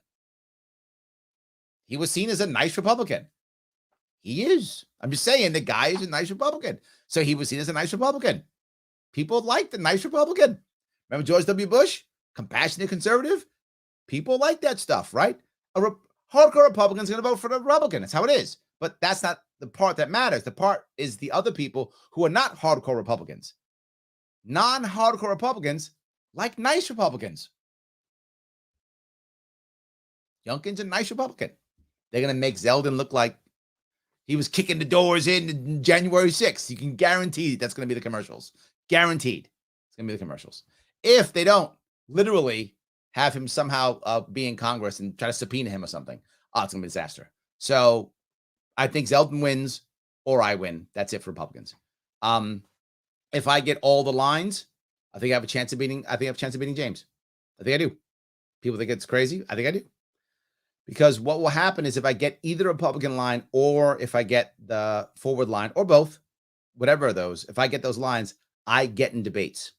He was seen as a nice Republican. He is. I'm just saying the guy is a nice Republican. So he was seen as a nice Republican. People liked the nice Republican. Remember George W. Bush? Compassionate conservative? People like that stuff, right? Hardcore Republican's going to vote for the Republican. That's how it is. But that's not the part that matters. The part is the other people who are not hardcore Republicans. Non-hardcore Republicans like nice Republicans. Youngkin's a nice Republican. They're going to make Zeldin look like he was kicking the doors in January 6th. You can guarantee that's going to be the commercials. Guaranteed. It's going to be the commercials. If they don't literally have him somehow be in Congress and try to subpoena him or something, it's going to be a disaster. So I think Zeldin wins or I win. That's it for Republicans. If I get all the lines, I think I have a chance of beating James. I think I do. People think it's crazy. I think I do. Because what will happen is if I get either Republican line or if I get the forward line or both, whatever of those, if I get those lines, I get in debates.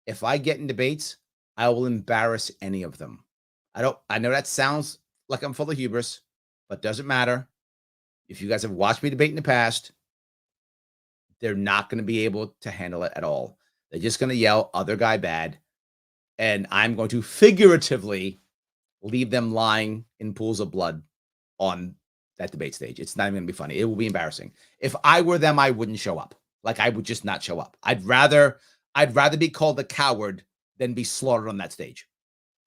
If I get in debates, I will embarrass any of them. I know that sounds like I'm full of hubris, but doesn't matter. If you guys have watched me debate in the past, they're not going to be able to handle it at all. They're just going to yell, other guy bad. And I'm going to figuratively leave them lying in pools of blood on that debate stage. It's not even going to be funny. It will be embarrassing. If I were them, I wouldn't show up. Like, I would just not show up. I'd rather be called a coward than be slaughtered on that stage.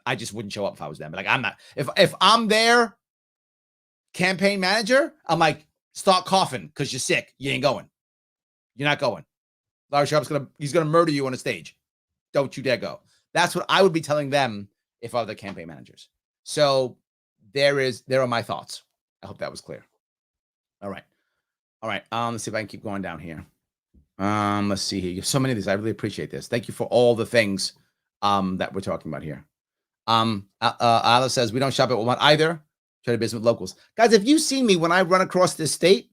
I just wouldn't show up if I was them. Like, I'm not. If I'm their campaign manager, I'm like, start coughing because you're sick. You ain't going. You're not going. Larry Sharpe's he's gonna murder you on a stage. Don't you dare go. That's what I would be telling them if I were the campaign managers. So there are my thoughts. I hope that was clear. All right. Let's see if I can keep going down here. Let's see here. You have so many of these. I really appreciate this. Thank you for all the things that we're talking about here. Alice says we don't shop at Walmart either. Try to business with locals. Guys, if you see me when I run across this state,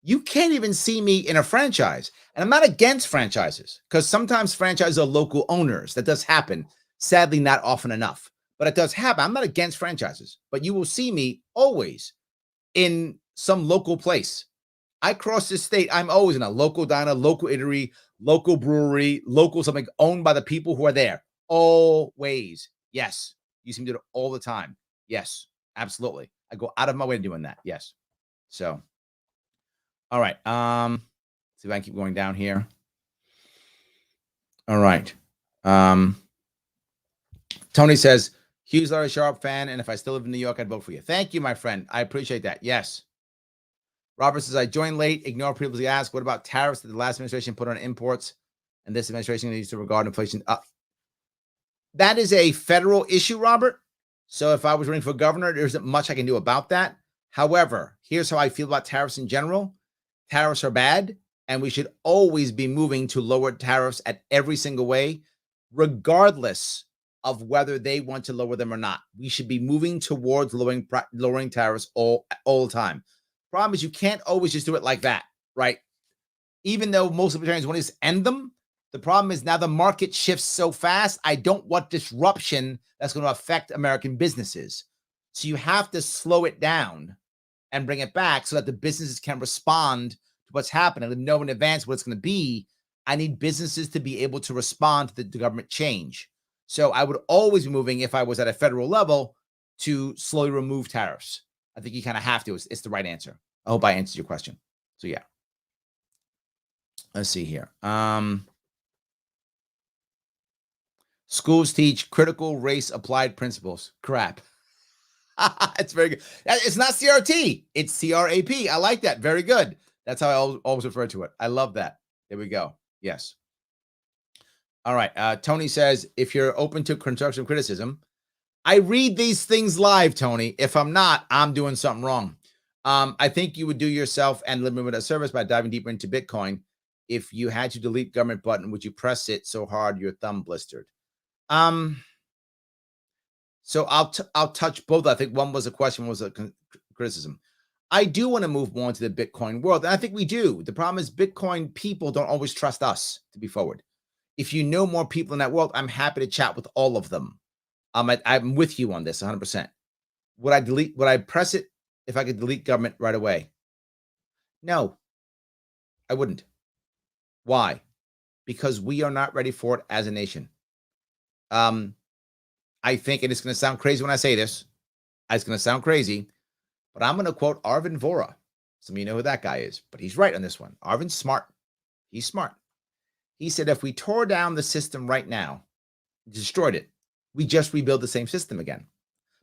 you can't even see me in a franchise. And I'm not against franchises because sometimes franchises are local owners. That does happen. Sadly, not often enough, but it does happen. I'm not against franchises, but you will see me always in some local place. I cross this state. I'm always in a local diner, local eatery, local brewery, local something owned by the people who are there. Always. Yes. You see me do it all the time. Yes, absolutely. I go out of my way doing that. Yes. So, all right. See if I can keep going down here. All right. Tony says, huge Larry Sharpe fan, and if I still live in New York, I'd vote for you. Thank you, my friend. I appreciate that. Yes. Robert says, I joined late, ignore previously asked, what about tariffs that the last administration put on imports and this administration needs to regard inflation? That is a federal issue, Robert. So if I was running for governor, there isn't much I can do about that. However, here's how I feel about tariffs in general. Tariffs are bad, and we should always be moving to lower tariffs at every single way, regardless of whether they want to lower them or not. We should be moving towards lowering tariffs all the time. Problem is you can't always just do it like that, right? Even though most libertarians want to just end them, the problem is now the market shifts so fast. I don't want disruption that's going to affect American businesses. So you have to slow it down and bring it back so that the businesses can respond to what's happening and know in advance what it's going to be. I need businesses to be able to respond to the government change. So I would always be moving, if I was at a federal level, to slowly remove tariffs. I think you kind of have to. It's the right answer. I hope I answered your question. So yeah. Let's see here. Schools teach critical race applied principles. Crap. It's very good. It's not CRT. It's CRAP. I like that. Very good. That's how I always refer to it. I love that. There we go. Yes. All right. Tony says, if you're open to constructive criticism, I read these things live, Tony. If I'm not, I'm doing something wrong. I think you would do yourself and limit a service by diving deeper into Bitcoin. If you had to delete government button, would you press it so hard your thumb blistered? So I'll touch both. I think one was a question, one was a criticism. I do want to move more into the Bitcoin world, and I think we do. The problem is Bitcoin people don't always trust us to be forward. If you know more people in that world, I'm happy to chat with all of them. I'm with you on this 100%. Would I press it if I could delete government right away? No, I wouldn't. Why? Because we are not ready for it as a nation. I think, and it's going to sound crazy when I say this, it's going to sound crazy, but I'm going to quote Arvin Vohra. Some of you know who that guy is, but he's right on this one. Arvin's smart. He's smart. He said, if we tore down the system right now, destroyed it, we just rebuild the same system again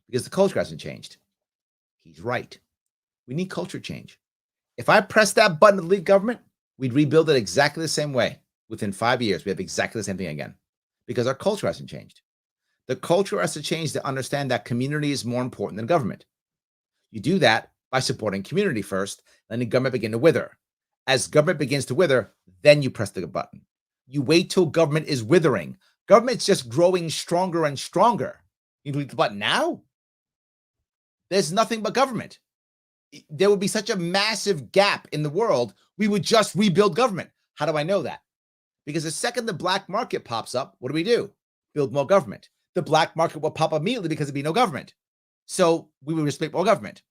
because the culture hasn't changed. He's right. We need culture change. If I press that button to leave government, we'd rebuild it exactly the same way. Within 5 years, we have exactly the same thing again because our culture hasn't changed. The culture has to change to understand that community is more important than government. You do that by supporting community first, then the government begin to wither. As government begins to wither, then you press the button. You wait till government is withering. Government's just growing stronger and stronger. You click the button now? There's nothing but government. There would be such a massive gap in the world, we would just rebuild government. How do I know that? Because the second the black market pops up, what do? Build more government. The black market will pop up immediately because there'd be no government. So we would respect more government.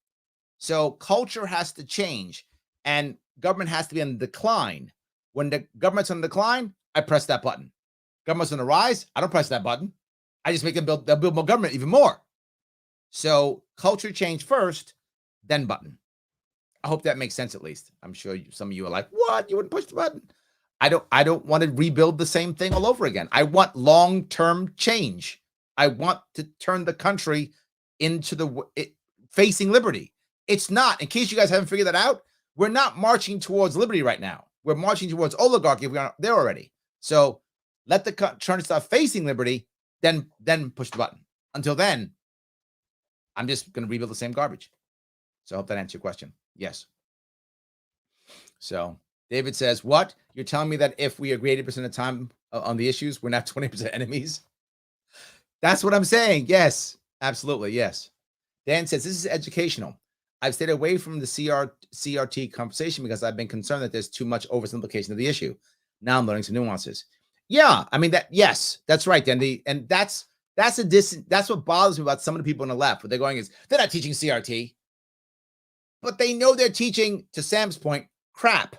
So culture has to change and government has to be on the decline. When the government's on the decline, I press that button. Government's on the rise, I don't press that button. I just make them they'll build more government even more. So culture change first, then button. I hope that makes sense at least. I'm sure some of you are like, what? You wouldn't push the button? I don't want to rebuild the same thing all over again. I want long-term change. I want to turn the country into facing liberty. It's not, in case you guys haven't figured that out, we're not marching towards liberty right now. We're marching towards oligarchy. We are there already. So let the country start facing liberty, then push the button. Until then, I'm just going to rebuild the same garbage. So I hope that answers your question. Yes. So David says, what? You're telling me that if we agree 80% of the time on the issues, we're not 20% enemies? That's what I'm saying. Yes, absolutely. Yes. Dan says, this is educational. I've stayed away from the CRT conversation because I've been concerned that there's too much oversimplification of the issue. Now I'm learning some nuances. Yeah, I mean, yes, that's right, Dan. And that's what bothers me about some of the people on the left. What they're going is, they're not teaching CRT. But they know they're teaching, to Sam's point, crap.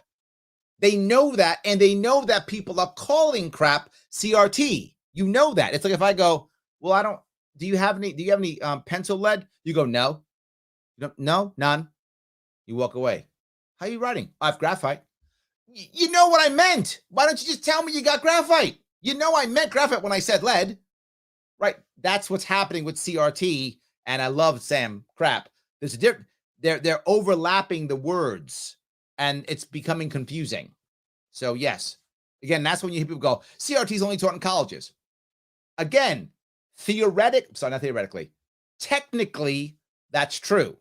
They know that, and they know that people are calling crap CRT. You know that. It's like if I go, well, do you have any pencil lead? You go, no. You don't, no, none. You walk away. How are you writing? I have graphite. You know what I meant. Why don't you just tell me you got graphite? You know I meant graphite when I said lead. Right? That's what's happening with CRT. And I love Sam crap. There's a difference. They're overlapping the words and it's becoming confusing. So yes, again, that's when you hear people go, CRT is only taught in colleges. Again, not theoretically, technically that's true,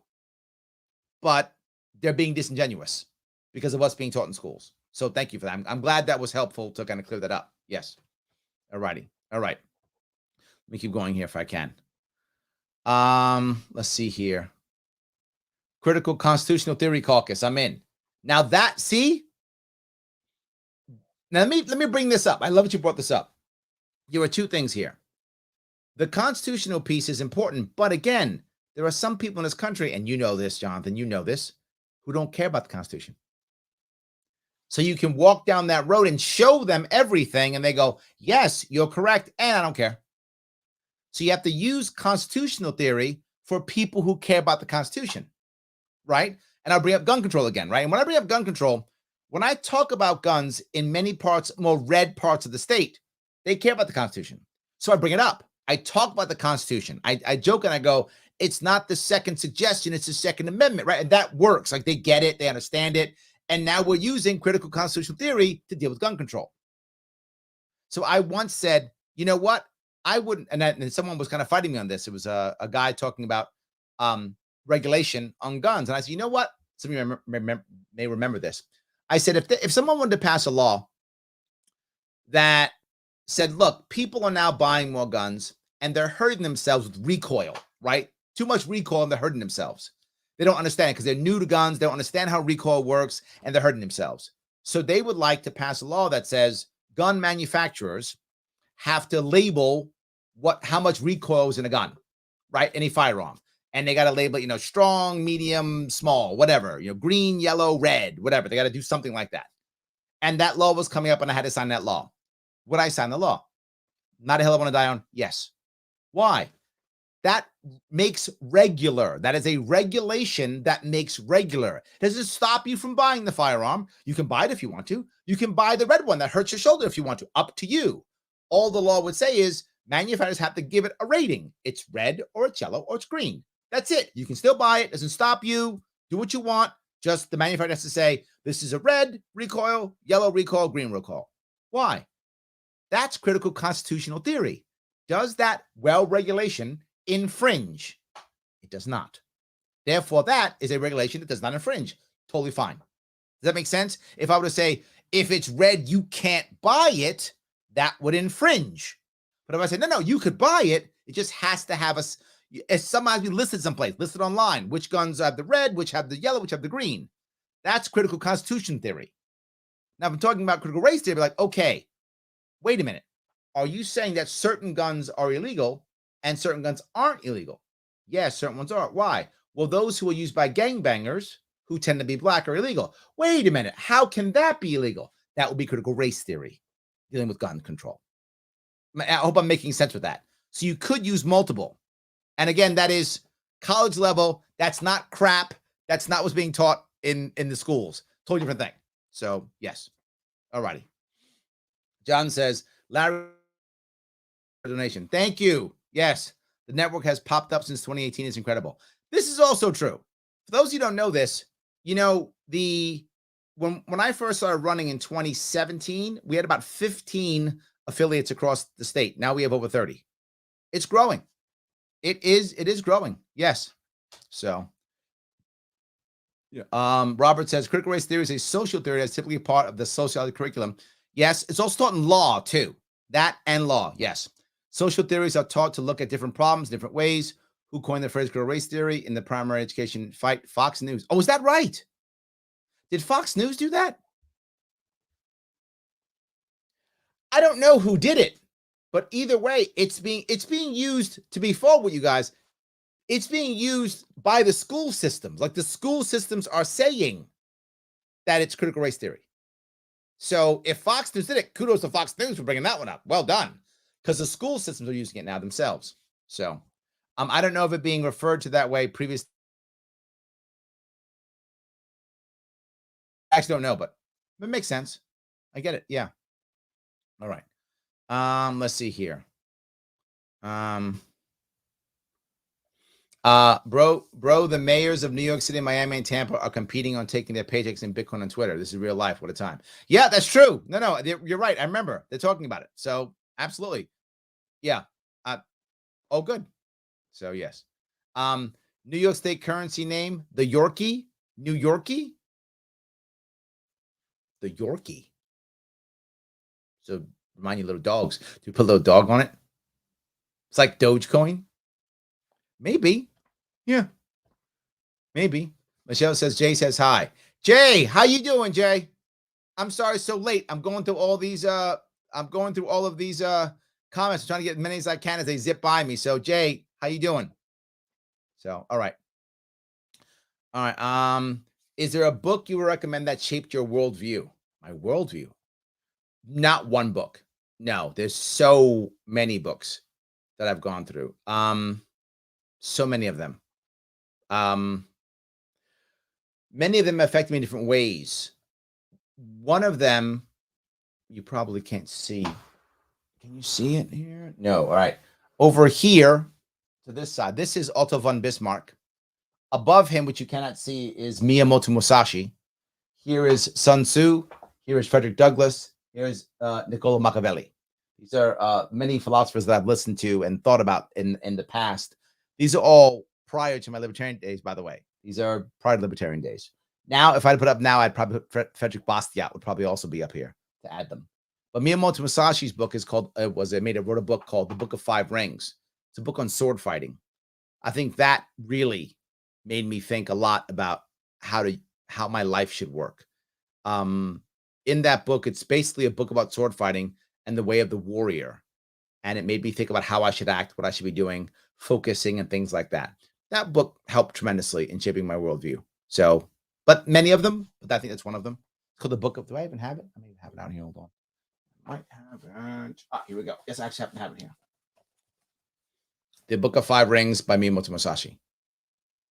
but they're being disingenuous because of what's being taught in schools. So thank you for that. I'm glad that was helpful to kind of clear that up. Yes. All righty. All right. Let me keep going here if I can. Let's see here. Critical Constitutional Theory Caucus. I'm in. Now that, see? Now let me bring this up. I love that you brought this up. There are two things here. The constitutional piece is important, but again, there are some people in this country, and you know this, Jonathan, you know this, who don't care about the Constitution. So you can walk down that road and show them everything, and they go, yes, you're correct, and I don't care. So you have to use constitutional theory for people who care about the Constitution. Right? And I'll bring up gun control again, right? And when I bring up gun control, when I talk about guns in many parts, more red parts of the state, they care about the Constitution. So I bring it up. I talk about the Constitution. I joke and I go, it's not the second suggestion, it's the Second Amendment, right? And that works. Like they get it, they understand it. And now we're using critical constitutional theory to deal with gun control. So I once said, you know what? I wouldn't, and someone was kind of fighting me on this. It was a guy talking about regulation on guns. And I said, you know what? Some of you may remember this. I said, if someone wanted to pass a law that said, look, people are now buying more guns and they're hurting themselves with recoil, right? Too much recoil and they're hurting themselves. They don't understand it because they're new to guns. They don't understand how recoil works and they're hurting themselves. So they would like to pass a law that says gun manufacturers have to label how much recoil is in a gun, right? Any firearm. And they got to label it, strong, medium, small, whatever, green, yellow, red, whatever. They got to do something like that. And that law was coming up and I had to sign that law. Would I sign the law? Not a hill I want to die on? Yes. Why? That makes regular. That is a regulation that makes regular. Doesn't stop you from buying the firearm. You can buy it if you want to. You can buy the red one that hurts your shoulder if you want to. Up to you. All the law would say is manufacturers have to give it a rating. It's red or it's yellow or it's green. That's it. You can still buy it. Doesn't stop you. Do what you want. Just the manufacturer has to say, this is a red recoil, yellow recoil, green recoil. Why? That's critical constitutional theory. Does that regulation infringe? It does not. Therefore, that is a regulation that does not infringe. Totally fine. Does that make sense? If I were to say, if it's red, you can't buy it, that would infringe. But if I say, no, you could buy it, it just has to have us. It's sometimes be listed someplace, listed online, which guns have the red, which have the yellow, which have the green. That's critical constitution theory. Now, if I'm talking about critical race theory, like, okay, wait a minute. Are you saying that certain guns are illegal and certain guns aren't illegal? Yes, certain ones are. Why? Well, those who are used by gangbangers who tend to be black are illegal. Wait a minute. How can that be illegal? That would be critical race theory dealing with gun control. I hope I'm making sense with that. So you could use multiple. And again, that is college level. That's not crap. That's not what's being taught in the schools. Totally different thing. So, yes. All righty. John says, Larry, donation. Thank you. Yes, the network has popped up since 2018. It's incredible. This is also true. For those of you who don't know this, you know, when I first started running in 2017, we had about 15 affiliates across the state. Now we have over 30. It's growing. It is growing. Yes. So, yeah. Robert says critical race theory is a social theory that's typically part of the sociology curriculum. Yes, it's also taught in law too. That and law. Yes. Social theories are taught to look at different problems, different ways. Who coined the phrase critical race theory in the primary education fight? Fox News. Oh, is that right? Did Fox News do that? I don't know who did it, but either way, it's being used. To be fair with you guys, it's being used by the school systems. Like the school systems are saying that it's critical race theory. So if Fox News did it, kudos to Fox News for bringing that one up. Well done, because the school systems are using it now themselves. So I don't know if it being referred to that way previous. I actually don't know, but it makes sense. I get it. Yeah. All right. Let's see here. Bro, the mayors of New York City, Miami, and Tampa are competing on taking their paychecks in Bitcoin on Twitter. This is real life. What a time. Yeah, that's true. No, you're right. I remember they're talking about it. So absolutely. Yeah. Oh, good. So yes. New York State currency name, the Yorkie. New Yorkie. The Yorkie. So remind you little dogs. Do you put a little dog on it? It's like Dogecoin. Maybe. Yeah. Maybe. Michelle says, Jay says hi. Jay, how you doing, Jay? I'm sorry so late. I'm going through all of these comments. I'm trying to get as many as I can as they zip by me. So, Jay, how you doing? So, all right. All right. Is there a book you would recommend that shaped your worldview? My worldview? Not one book. No, there's so many books that I've gone through. So many of them. Many of them affect me in different ways. One of them, you probably can't see. Can you see it here? No. All right. Over here to this side, this is Otto von Bismarck. Above him, which you cannot see, is Miyamoto Musashi. Here is Sun Tzu. Here is Frederick Douglass. Here is Niccolo Machiavelli. These are many philosophers that I've listened to and thought about in the past. These are all prior to my libertarian days, by the way. These are prior to libertarian days. Now, if I'd put up now, I'd probably put Frederick Bastiat would probably also be up here to add them. But Miyamoto Musashi's book is called, wrote a book called The Book of Five Rings. It's a book on sword fighting. I think that really made me think a lot about how my life should work. In that book, it's basically a book about sword fighting and the way of the warrior. And it made me think about how I should act, what I should be doing, focusing, and things like that. That book helped tremendously in shaping my worldview. So, but many of them, but I think that's one of them. It's called The Book of, do I even have it? I may have it out here. Hold on. I might have it. Here we go. Yes, I actually happen to have it here. The Book of Five Rings by Miyamoto Musashi.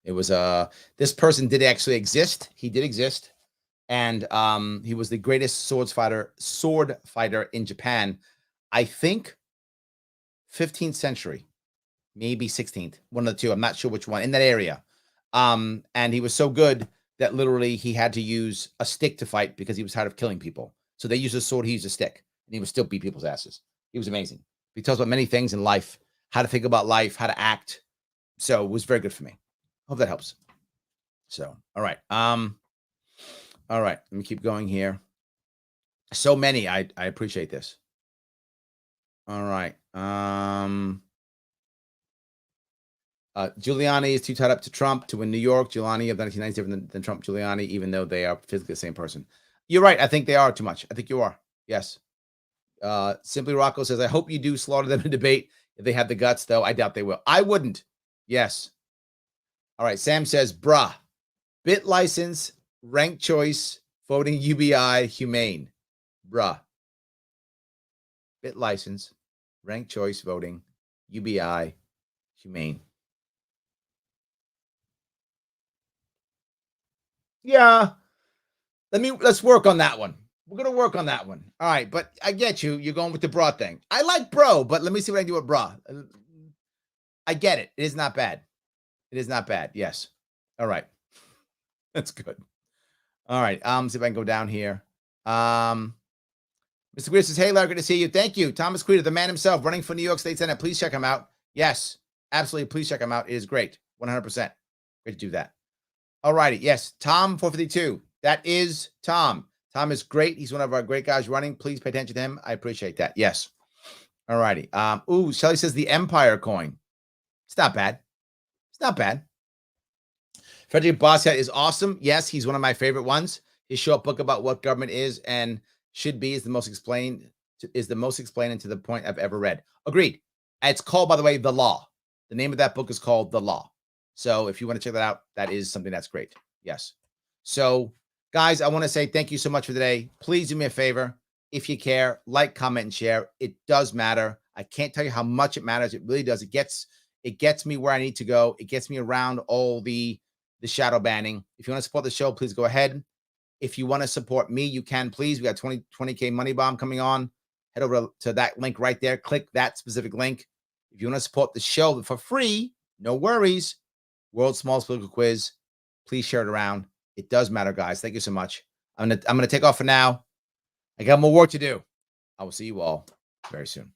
It was this person did actually exist. He did exist, and he was the greatest sword fighter in Japan. I think 15th century, maybe 16th, one of the two. I'm not sure which one, in that area. And he was so good that literally he had to use a stick to fight because he was tired of killing people. So they used a sword, he used a stick, and he would still beat people's asses. He was amazing. He tells about many things in life, how to think about life, how to act. So it was very good for me. Hope that helps. So, all right. All right. Let me keep going here. So many. I appreciate this. All right. Giuliani is too tied up to Trump to win New York. Giuliani of the 1990s is different than Trump Giuliani, even though they are physically the same person. You're right. I think they are too much. I think you are. Yes. Simply Rocco says, I hope you do slaughter them in debate. If they have the guts, though, I doubt they will. I wouldn't. Yes. All right. Sam says, bruh, bit license, rank choice, voting UBI, humane. Bruh. Bit license, rank choice, voting, UBI, humane. Yeah. Let's work on that one. We're going to work on that one. All right. But I get you. You're going with the bra thing. I like bro, but let me see what I can do with bra. I get it. It is not bad. It is not bad. Yes. All right. That's good. All right. See if I can go down here. Mr. Greer says, hey, Larry, good to see you. Thank you. Thomas Quita, the man himself, running for New York State Senate. Please check him out. Yes, absolutely. Please check him out. It is great. 100%. Great to do that. All righty. Yes, Tom 452. That is Tom. Tom is great. He's one of our great guys running. Please pay attention to him. I appreciate that. Yes. All righty. Shelly says the Empire coin. It's not bad. It's not bad. Frederick Bossett is awesome. Yes, he's one of my favorite ones. His short book about what government is and should be is the most explained and to the point I've ever read. Agreed. It's called, by the way, The Law. The name of that book is called The Law. So if you want to check that out, that is something that's great. Yes. So guys, I want to say thank you so much for today. Please do me a favor. If you care, like, comment, and share. It does matter. I can't tell you how much it matters. It really does. It gets me where I need to go. It gets me around all the shadow banning. If you want to support the show, please go ahead. If you want to support me, you can, please. We got 20K money bomb coming on. Head over to that link right there. Click that specific link. If you want to support the show for free, no worries. World's Smallest Political Quiz. Please share it around. It does matter, guys. Thank you so much. I'm gonna take off for now. I got more work to do. I will see you all very soon.